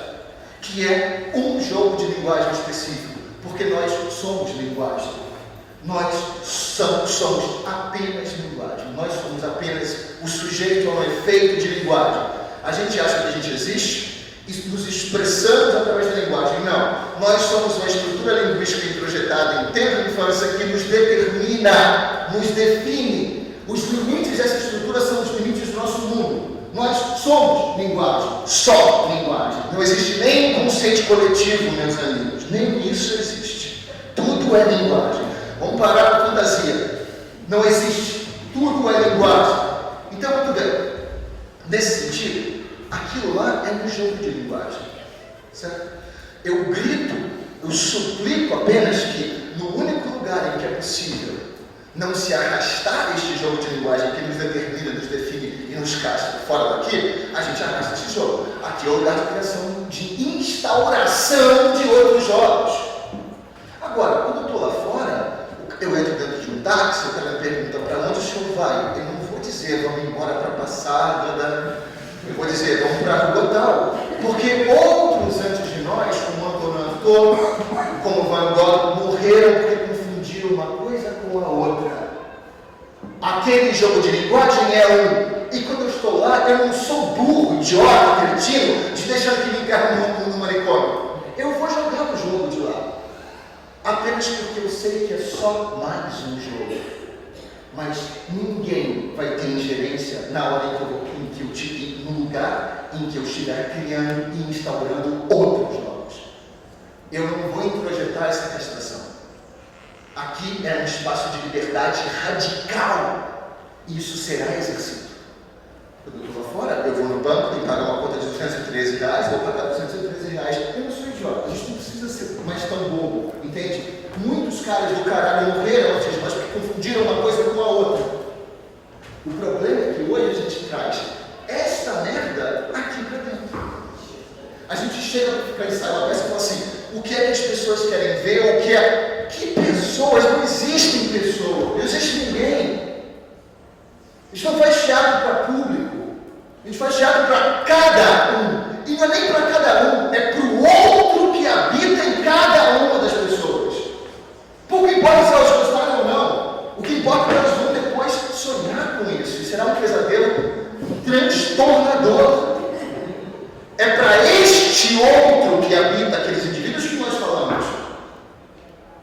que é um jogo de linguagem específico, porque nós somos linguagem. Nós somos apenas linguagem, nós somos apenas o sujeito ao efeito de linguagem. A gente acha que a gente existe e nos expressamos através da linguagem. Não, nós somos uma estrutura linguística introjetada em tempo de infância que nos determina, nos define. Os limites dessa estrutura são os limites do nosso mundo. Nós somos linguagem, só linguagem. Não existe nem um conceito coletivo, meus amigos, nem isso existe. Tudo é linguagem. Vamos parar com a fantasia. Não existe. Tudo é linguagem. Então, muito bem. Nesse sentido, aquilo lá é um jogo de linguagem. Certo? Eu grito, eu suplico apenas que, no único lugar em que é possível não se arrastar este jogo de linguagem que nos determina, nos define e nos castra fora daqui, a gente arrasta esse jogo. Aqui é o lugar de criação, de instauração de outros jogos. Agora, quando eu estou lá fora, eu entro dentro de um táxi, o cara me pergunta para onde o senhor vai? Eu não vou dizer, vamos embora para passar, eu vou dizer, vamos para a rua tal. Porque outros antes de nós, como Antonin Artaud, como Van Gogh, morreram porque confundiram uma coisa com a outra. Aquele jogo de linguagem é um. E quando eu estou lá, eu não sou burro, idiota, cretino, de deixar que me interrompa no manicômio. Eu vou jogar o jogo de lá. Apenas porque eu sei que é só mais um jogo. Mas ninguém vai ter ingerência na hora no lugar em que eu estiver criando e instaurando outros jogos. Eu não vou introjetar essa castração. Aqui é um espaço de liberdade radical. E isso será exercido. Quando eu estou lá fora, eu vou no banco, tenho que pagar uma conta de R$213, vou pagar R$213. Eu não sou idiota, a gente não precisa ser mais tão bobo, entende? Muitos caras do caralho morreram antes de nós porque confundiram uma coisa com a outra. O problema é que hoje a gente traz esta merda aqui pra dentro. A gente chega para ficar em sala e fala assim, o que é que as pessoas querem ver, o que é... Que pessoas? Não existem pessoas, não existe ninguém. A gente não faz teatro para público, a gente faz teatro para cada um. E não é nem para cada um, é para o outro que habita em cada uma das pessoas. Pouco importa se elas gostaram ou não, o que importa é que elas vão depois sonhar com isso. E será um pesadelo transtornador. É para este outro que habita aqueles indivíduos que nós falamos.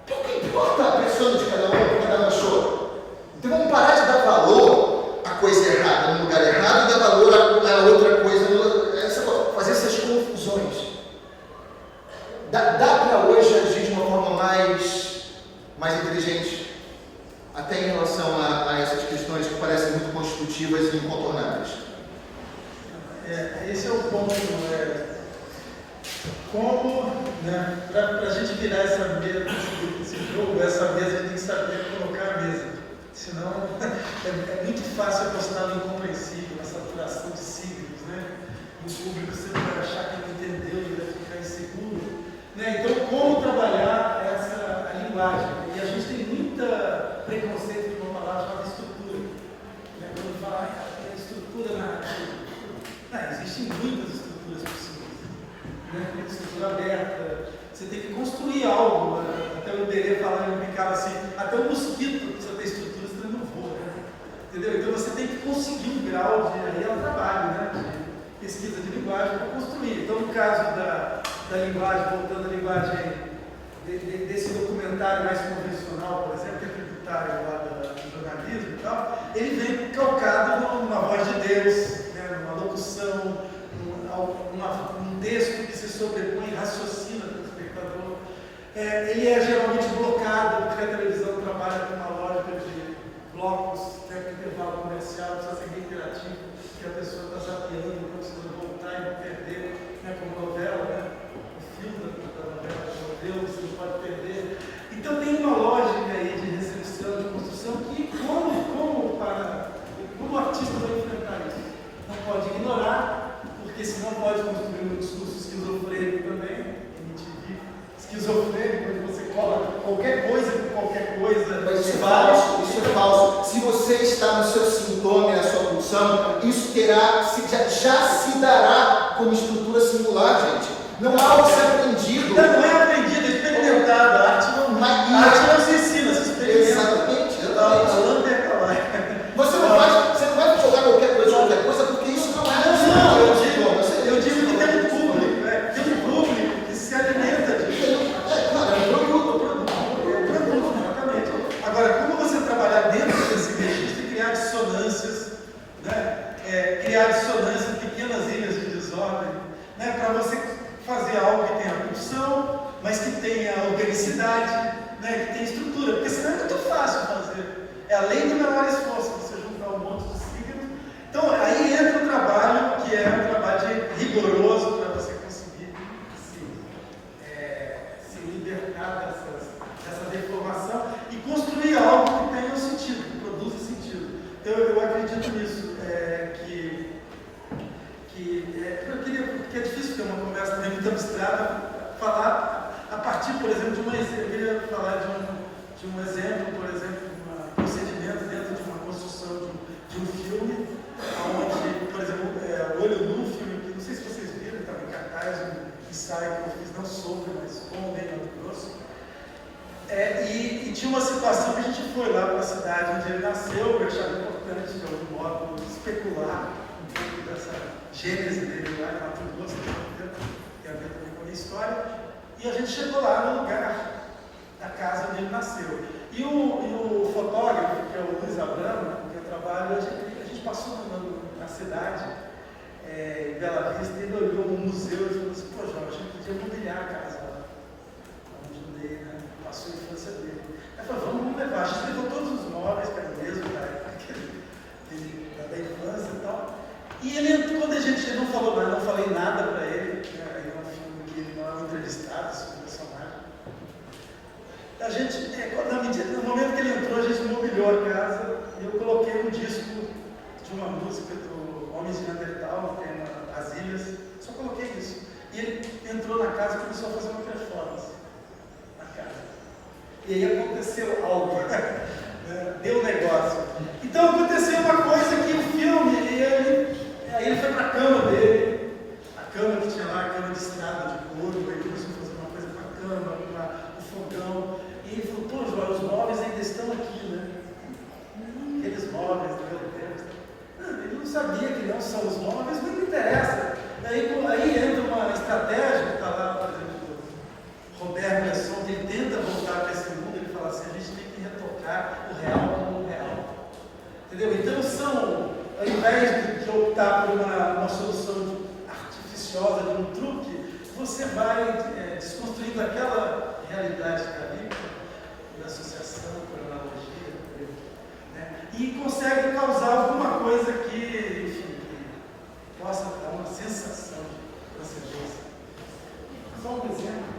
Pouco importa a pressão de cada um, o que cada um achou. Então vamos parar de dar valor à coisa errada no lugar errado e dar valor a outra coisa, fazer essas confusões. Dá para hoje agir de uma forma mais inteligente, até em relação a essas questões que parecem muito constitutivas e incontornáveis. Esse é o ponto. Como, né, para a gente virar essa mesa, esse jogo, essa mesa, a gente tem que saber colocar a mesa. Senão é muito fácil apostar no incompreensível, na saturação de signos, né? O público sempre vai achar que não entendeu e vai ficar inseguro. Né? Então, como trabalhar a linguagem? E a gente tem muita preconceito com uma palavra chamada estrutura. Né? Quando fala estrutura narrativa. Existem muitas estruturas possíveis. Né? Estrutura aberta. Você tem que construir algo. Até o Iberê falando, ele ficava assim, até o mosquito precisa ter estrutura, senão ele não voa. Né? Entendeu? Então você tem que conseguir um grau de... Aí é um trabalho, né? De pesquisa de linguagem para construir. Então, no caso da linguagem, voltando à linguagem desse documentário mais convencional, por exemplo, que é tributário lá do jornalismo e tal, ele vem calcado numa voz de Deus, né? Numa locução, um texto que se sobrepõe e raciocina para o espectador. Ele é geralmente blocado, porque a televisão trabalha com uma lógica de blocos, né, com intervalo comercial, precisa ser bem interativo, que a pessoa está zapeando, não precisa voltar e não perder, né, como novela, né, o filme da novela, Deus, você não pode perder. Então tem uma lógica aí de recepção, de construção, que como o artista vai enfrentar isso? Não pode ignorar, porque senão pode construir um discurso esquizofrênico também, esquizofrênico, onde você cobra qualquer coisa por qualquer coisa. Mas isso é falso, isso é falso. Se você está no seu sintoma e na sua pulsão, isso já se dará como estrutura singular, gente. Não há algo ser aprendido. Não é aprendido, é experimentado. A arte não se ensina, se experimenta. Exatamente. Você não vai jogar qualquer coisa, porque isso não é. Eu digo que tem um público, tem um público que se alimenta disso. É produto, exatamente. Agora, como você trabalhar dentro desse registro e criar dissonâncias, pequenas ilhas de desordem, para você fazer algo que tenha pulsão, mas que tenha organicidade, que tenha estrutura, porque senão é muito fácil fazer. É a lei do menor esforço, você juntar um monte de signos. Então, aí entra o trabalho, que é um trabalho rigoroso para você conseguir se libertar dessa deformação e construir algo que tenha um sentido, que produza sentido. Então, eu acredito nisso, porque é difícil ter uma conversa muito abstrata, falar a partir, por exemplo, de um exemplo. Eu queria falar de um exemplo, por exemplo, um procedimento dentro de uma construção de um filme, onde, por exemplo, o Olho Nu, filme que não sei se vocês viram, estava em cartaz, um ensaio que eu fiz, não sobre, mas com o Mato Grosso. E tinha uma situação que a gente foi lá para a cidade onde ele nasceu, eu achava importante, de algum modo, especular um pouco dessa gênese dele lá em Mato Grosso, que tem a ver também com a minha história. E a gente chegou lá no lugar da casa onde ele nasceu. E o fotógrafo, que é o Luiz Abramo, com quem eu trabalho, a gente passou na cidade, em Bela Vista, e ele olhou no museu e falou assim: pô, Jorge, a gente podia mobiliar a casa lá, onde o Ney, passou a infância dele. Aí falou: vamos levar. A gente levou todos os móveis, que era o mesmo da infância e tal. E ele, quando a gente não falou nada, não falei nada para ele, é um filme que ele não é um entrevistado sobre o personagem. A gente, no momento que ele entrou, a gente mobiliou a casa e eu coloquei um disco de uma música do Homens de Neandertal, que tem As Ilhas, só coloquei isso. E ele entrou na casa e começou a fazer uma performance na casa. E aí aconteceu algo, deu um negócio. Então aconteceu uma coisa que o filme, aí ele foi para a cama dele, a cama que tinha lá, a cama de estrada de couro, ele começou a fazer uma coisa com a cama, com o fogão. E ele falou: pô, João, os móveis ainda estão aqui, né? Aqueles móveis do meu tempo. Ele não sabia que não são os móveis, mas não interessa. Aí entra uma estratégia que está lá, por exemplo, do Robert Bresson, que ele tenta voltar para esse mundo, ele fala assim: a gente tem que retocar o real como o real. Entendeu? Então ao invés de optar por uma solução artificiosa, de um truque, você vai desconstruindo aquela realidade que está ali, por associação, por analogia, e consegue causar alguma coisa que, enfim, que possa dar uma sensação de procedência. Só um exemplo.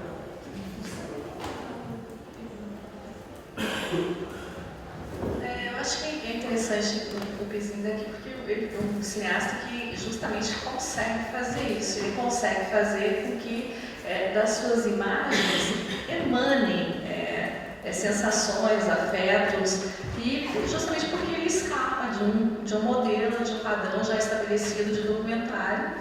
Eu acho que é interessante o Pesquisa aqui, porque ele é um cineasta que justamente consegue fazer isso. Ele consegue fazer com que das suas imagens emanem sensações, afetos, e justamente porque ele escapa de um modelo, de um padrão já estabelecido de documentário.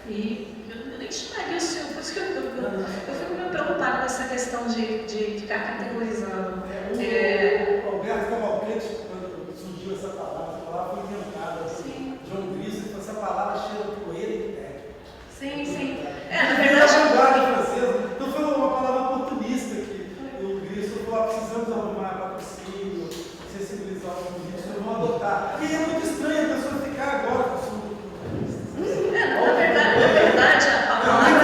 E eu nem chamaria o seu, por isso que eu fico meio preocupada com essa questão de ficar categorizando. O Alberto Cavalcante, quando surgiu essa palavra foi inventada. Sim. John Grissom, essa palavra cheira de poeira e de técnica. Sim. Na verdade, a guarda francesa, então foi uma palavra oportunista que o Grissom falou: precisamos arrumar patrocínio, sensibilizar os políticos, não vão adotar. E é muito estranho a pessoa ficar agora com o na verdade, a palavra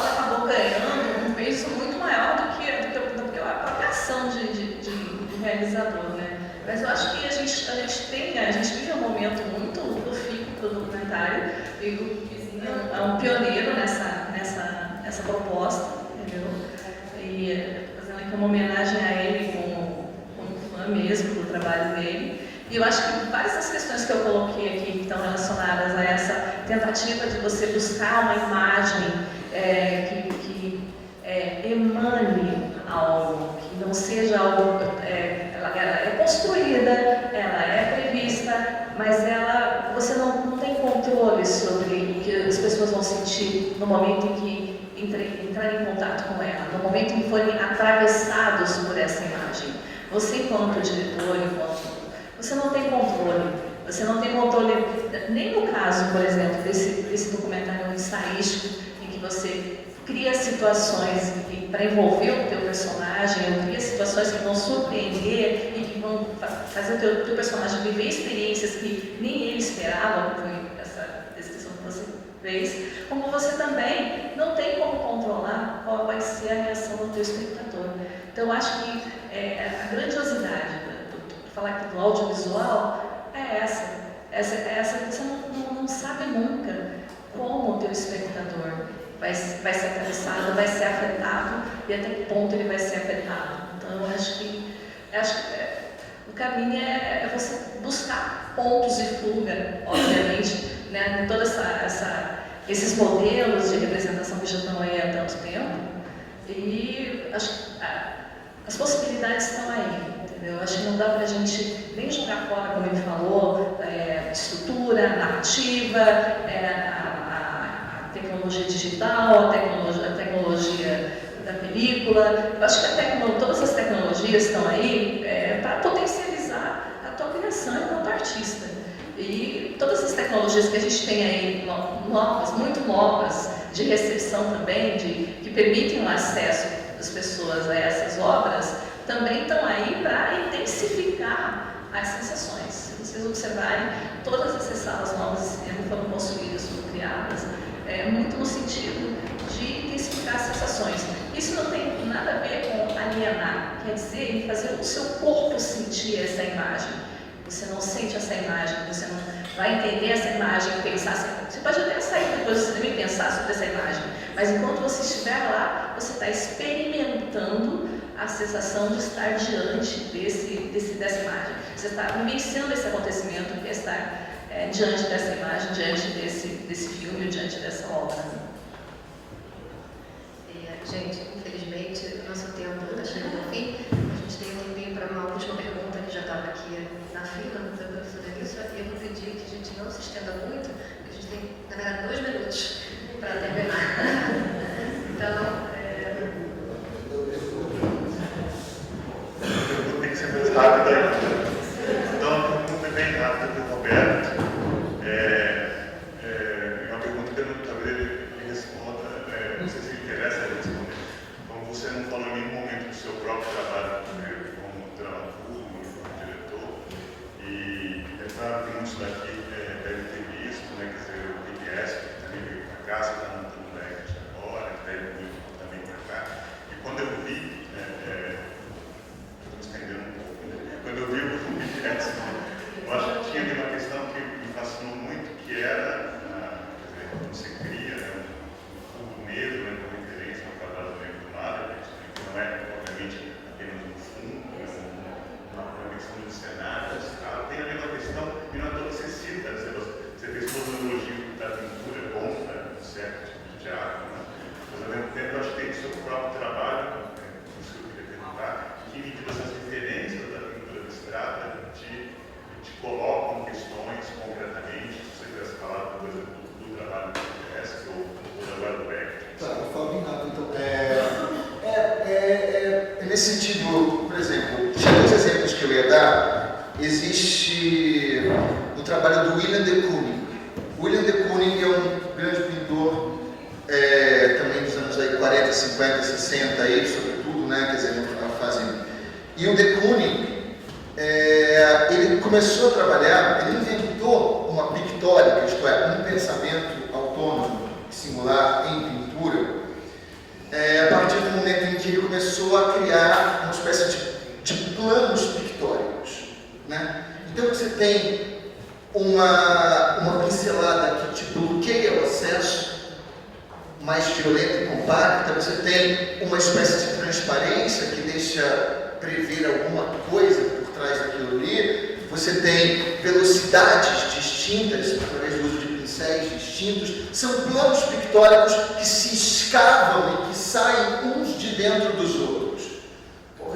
acabou ganhando um peso muito maior do que a própria ação de realizador, né? Mas eu acho que a gente vive um momento muito profícuo para o documentário, e o Vizinho é um pioneiro nessa proposta, entendeu? E fazendo aqui uma homenagem a ele como fã mesmo do trabalho dele. E eu acho que várias das questões que eu coloquei aqui que estão relacionadas a essa tentativa de você buscar uma imagem que emane algo seja algo, ela é construída, ela é prevista, mas você não tem controle sobre o que as pessoas vão sentir no momento em que entrarem em contato com ela, no momento em que forem atravessados por essa imagem. Você, enquanto diretor, você não tem controle. Você não tem controle, nem no caso, por exemplo, desse documentário ensaístico, em que você cria situações para envolver o teu personagem, ou cria situações que vão surpreender e que vão fazer o teu personagem viver experiências que nem ele esperava, foi essa descrição que você fez, como você também não tem como controlar qual vai ser a reação do teu espectador. Então, eu acho que a grandiosidade de falar aqui do audiovisual é essa que você não sabe nunca como o teu espectador vai ser atravessado, vai ser afetado e até que ponto ele vai ser afetado. Então, eu acho que o caminho é você buscar pontos de fuga, obviamente, né, em todos esses modelos de representação que já estão aí há tanto tempo, e acho que as possibilidades estão aí. Eu acho que não dá para a gente nem jogar fora, como ele falou, estrutura, narrativa, a tecnologia digital, a tecnologia da película. Eu acho que todas as tecnologias estão aí para potencializar a tua criação enquanto artista. E todas as tecnologias que a gente tem aí, novas, muito novas, de recepção também, que permitem o acesso das pessoas a essas obras, também estão aí para intensificar as sensações. Se vocês observarem, todas essas salas novas de cinema foram construídas, foram criadas, muito no sentido de intensificar as sensações. Isso não tem nada a ver com alienar, quer dizer, fazer o seu corpo sentir essa imagem. Você não sente essa imagem, você não vai entender essa imagem, pensar assim. Você pode até sair depois do cinema e pensar sobre essa imagem, mas enquanto você estiver lá, você está experimentando a sensação de estar diante dessa imagem. Você está vivenciando esse acontecimento, que é estar diante dessa imagem, diante desse filme, diante dessa obra. Gente, infelizmente, o nosso tempo está chegando ao fim. A gente tem um tempinho para uma última pergunta que já estava aqui na fila da professora Elissa, e eu vou pedir que a gente não se estenda muito, porque a gente tem, na verdade, 2 minutos para terminar. Então, Tem que ser mais rápida. Então, a pergunta é bem rápida para o Roberto. É uma pergunta que talvez ele responda, não sei se ele interessa responder. Como você não falou em nenhum momento do seu próprio trabalho como dramaturgo, como diretor, e claro que muitos daqui devem ter visto, né, quer dizer, o PBS, que também veio para cá, você está montando o Act agora, que deve vir também para cá. E quando eu vi, quando eu vi o PBS, eu acho que tinha uma questão que me fascinou muito, que era, quando você cria um fundo negro, como referência ao Cavalo Negro do Mar, que não é, obviamente, apenas um fundo, uma conexão de cenários, tem a mesma questão, e não é toda você cita, você fez todo o elogio da pintura contra um certo tipo de teatro, né? Mas ao mesmo tempo, eu acho que tem o seu próprio trabalho, isso que eu queria perguntar, que medida essas referências da pintura abstrata te colocam questões concretamente, se você tivesse falado coisa do trabalho do PBS ou agora do Beck. Tá, eu falo bem rápido. Então, nesse sentido, por exemplo, tinha 2 exemplos que eu ia dar. Existe o trabalho do Willem de Kooning. Willem de Kooning é um grande pintor, também dos anos aí 40, 50, 60, aí, sobretudo, né? Quer dizer, a fase. E o de Kooning, ele começou a trabalhar, ele inventou uma pictórica, isto é, um pensamento autônomo, singular, em pintura, a partir do momento em que ele começou a criar uma espécie de planos pictóricos, né? Então você tem uma pincelada que te bloqueia o acesso, mais violenta e compacta, você tem uma espécie de transparência que deixa prever alguma coisa por trás daquilo ali, você tem velocidades distintas, através do uso de pincéis distintos, são planos pictóricos que se escavam e que saem uns de dentro dos outros.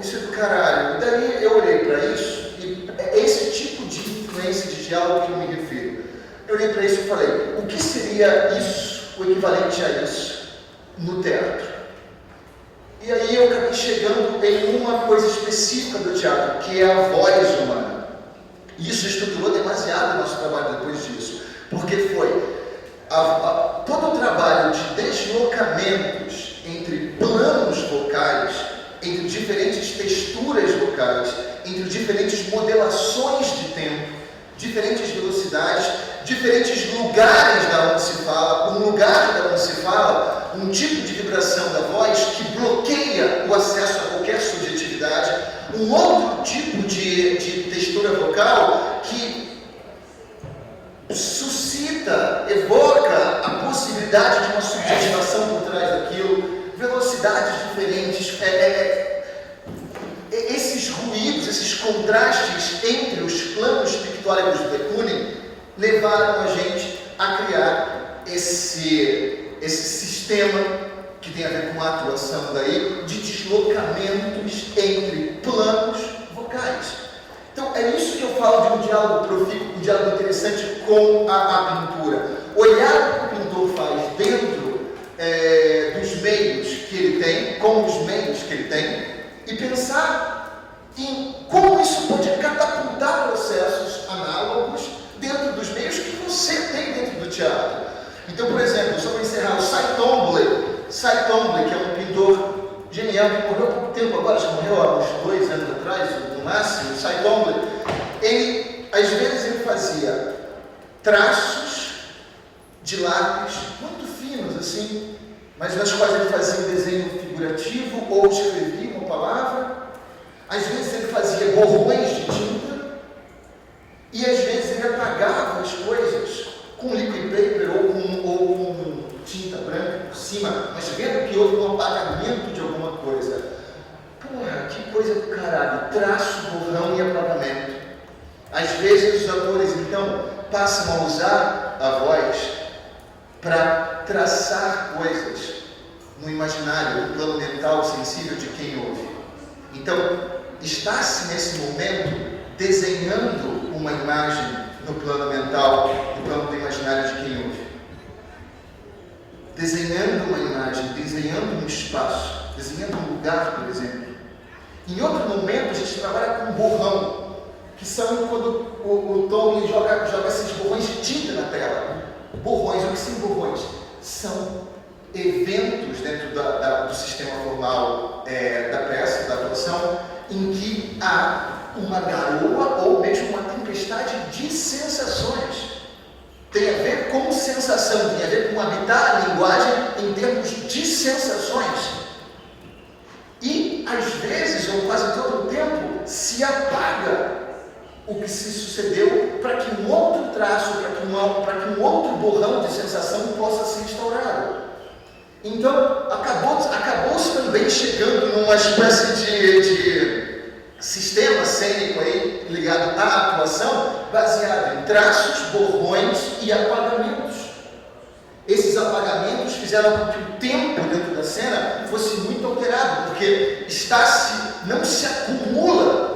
isso é do caralho. E daí eu olhei para isso, e é esse tipo de influência de diálogo que eu me refiro. Eu olhei para isso e falei, o que seria isso, o equivalente a isso, no teatro? E aí eu acabei chegando em uma coisa específica do teatro, que é a voz humana. E isso estruturou demasiado o nosso trabalho depois disso, porque foi todo o trabalho de deslocamentos entre planos vocais, entre diferentes texturas vocais, entre diferentes modelações de tempo, diferentes velocidades, diferentes lugares da onde se fala, um lugar da onde se fala, um tipo de vibração da voz que bloqueia o acesso a qualquer subjetividade, um outro tipo de textura vocal que suscita, evoca a possibilidade de uma subjetivação por trás daquilo, velocidades diferentes, esses ruídos, esses contrastes entre os planos pictóricos do de Kooning levaram a gente a criar esse sistema que tem a ver com a atuação daí, de deslocamentos entre planos vocais. Então, é isso que eu falo de um diálogo profícuo, um diálogo interessante com a pintura. Olhar o que o pintor faz dentro dos meios que ele tem, com os meios que ele tem, e pensar em como isso pode catapultar processos análogos dentro dos meios que você tem dentro do teatro. Então, por exemplo, só para encerrar, o Cy Twombly, que é um pintor genial, que morreu há pouco tempo agora, já morreu há uns 2 anos atrás, no máximo, o Cy Twombly, ele, às vezes ele fazia traços de lápis muito finos, assim, mas nas quais ele fazia um desenho figurativo ou escrevia uma palavra. Às vezes ele fazia borrões de tinta e às vezes ele apagava as coisas com liquid paper ou com tinta branca por cima, mas vendo que houve um apagamento de alguma coisa. Porra, que coisa do caralho, traço, borrão e apagamento. Às vezes os atores então passam a usar a voz para traçar coisas no imaginário, no plano mental sensível de quem ouve. Então, está-se nesse momento desenhando uma imagem no plano mental, no plano do imaginário de quem ouve. Desenhando uma imagem, desenhando um espaço, desenhando um lugar, por exemplo. Em outro momento, a gente trabalha com borrão, que são quando o Twombly joga esses borrões de tinta na tela. Borrões, o que são borrões? São eventos dentro do sistema formal da peça, da atuação, em que há uma garoa ou mesmo uma tempestade de sensações. Tem a ver com sensação, tem a ver com habitar a linguagem em termos de sensações. E, às vezes, ou quase todo o tempo, se apaga o que se sucedeu para que um outro traço, para que um outro borrão de sensação possa ser instaurado. Então, acabou-se também chegando numa espécie de sistema cênico aí, ligado à atuação, baseado em traços, borrões e apagamentos. Esses apagamentos fizeram com que o tempo dentro da cena fosse muito alterado, porque não se acumula.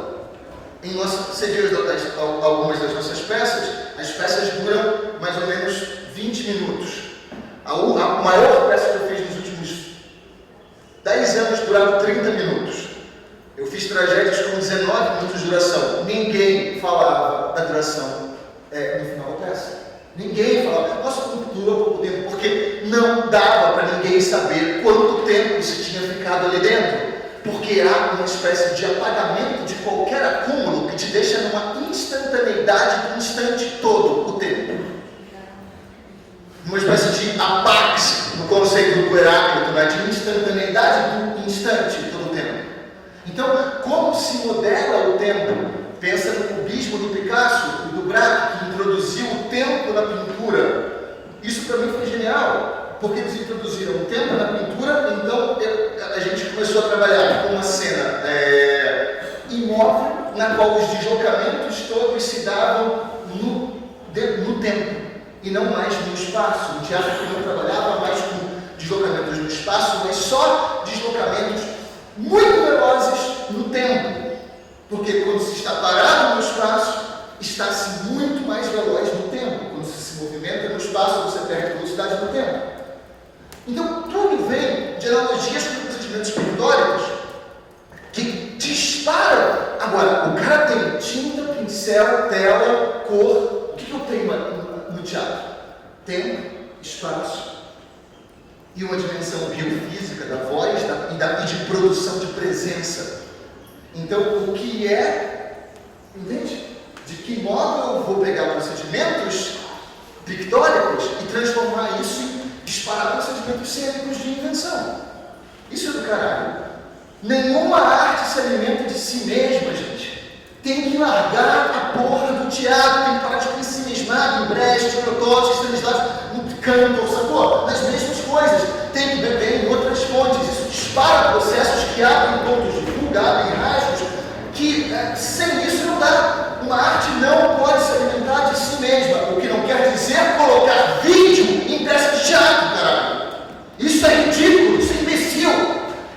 Você viu algumas das nossas peças, as peças duram mais ou menos 20 minutos. A maior peça que eu fiz nos últimos 10 anos durava 30 minutos. Eu fiz tragédias com 19 minutos de duração. Ninguém falava da duração no final da peça. Ninguém falava, nossa, como durou pouco tempo, porque não dava para ninguém saber quanto tempo se tinha ficado ali dentro. Porque há uma espécie de apagamento de qualquer acúmulo que te deixa numa instantaneidade do instante todo o tempo. Uma espécie de apaxe no conceito do Heráclito, né? De instantaneidade do instante todo o tempo. Então, como se modela o tempo? Pensa no cubismo do Picasso e do Braque, que introduziu o tempo na pintura. Isso para mim foi genial, porque eles introduziram o tempo na pintura, então a gente começou a trabalhar com uma cena imóvel, na qual os deslocamentos todos se davam no tempo, e não mais no espaço. O teatro que não trabalhava mais com deslocamentos no espaço, mas só deslocamentos muito velozes no no tempo. Porque quando se está parado no espaço, está-se muito mais veloz no tempo. Quando se movimenta no espaço, você perde velocidade no tempo. Então, tudo vem de analogias com procedimentos pictóricos que disparam. Agora, o cara tem tinta, pincel, tela, cor. O que eu tenho no teatro? Tempo, espaço e uma dimensão biofísica da voz e de produção de presença. Então, o que é, entende? De que modo eu vou pegar procedimentos pictóricos e transformar isso em disparar procedimentos cênicos de invenção. Isso é do caralho. Nenhuma arte se alimenta de si mesma, gente. Tem que largar a porra do teatro, tem que parar de se mesmar em Brecht, Grotowski, Stanislavski, no Cantor, sacou? Nas mesmas coisas. Tem que beber em outras fontes. Isso dispara processos que abrem pontos de fuga, abrem rasgos, que sem isso não dá. Uma arte não pode se alimentar de si mesma, o que não quer dizer colocar vídeo em peça de teatro, caralho. Isso é ridículo, isso é imbecil.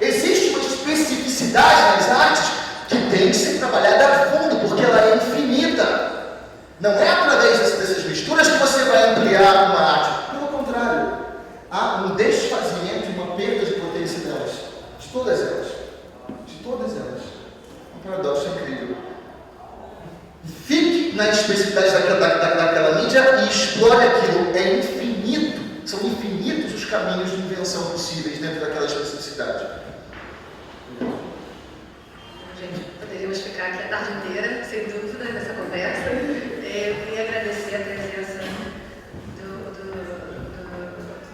Existe uma especificidade nas artes que tem que ser trabalhada a fundo, porque ela é infinita. Não é através dessas misturas que você vai ampliar uma arte. Pelo contrário, há um desfazimento e uma perda de potência delas. De todas elas. De todas elas. Um paradoxo incrível. Fique na especificidade daquela mídia e explore aquilo. É infinito. São infinitos os caminhos de invenção possíveis dentro daquela especificidade. Gente, poderíamos ficar aqui a tarde inteira, sem dúvida, nessa conversa. Eu queria agradecer a presença do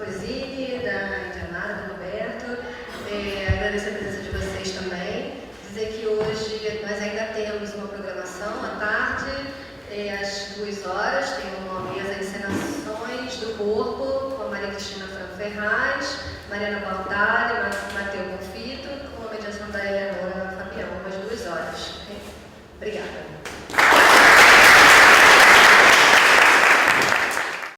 Rosine, da Indianara, do Roberto. Agradecer a presença de vocês também. Dizer que hoje nós ainda temos uma programação à tarde, às 2 horas, tem uma mesa de encenações do corpo, com a Maria Cristina Franco Ferraz, Mariana Baldari, Mateu Confito, com a mediação da Eleonora Fabião, às 2 horas. Obrigada.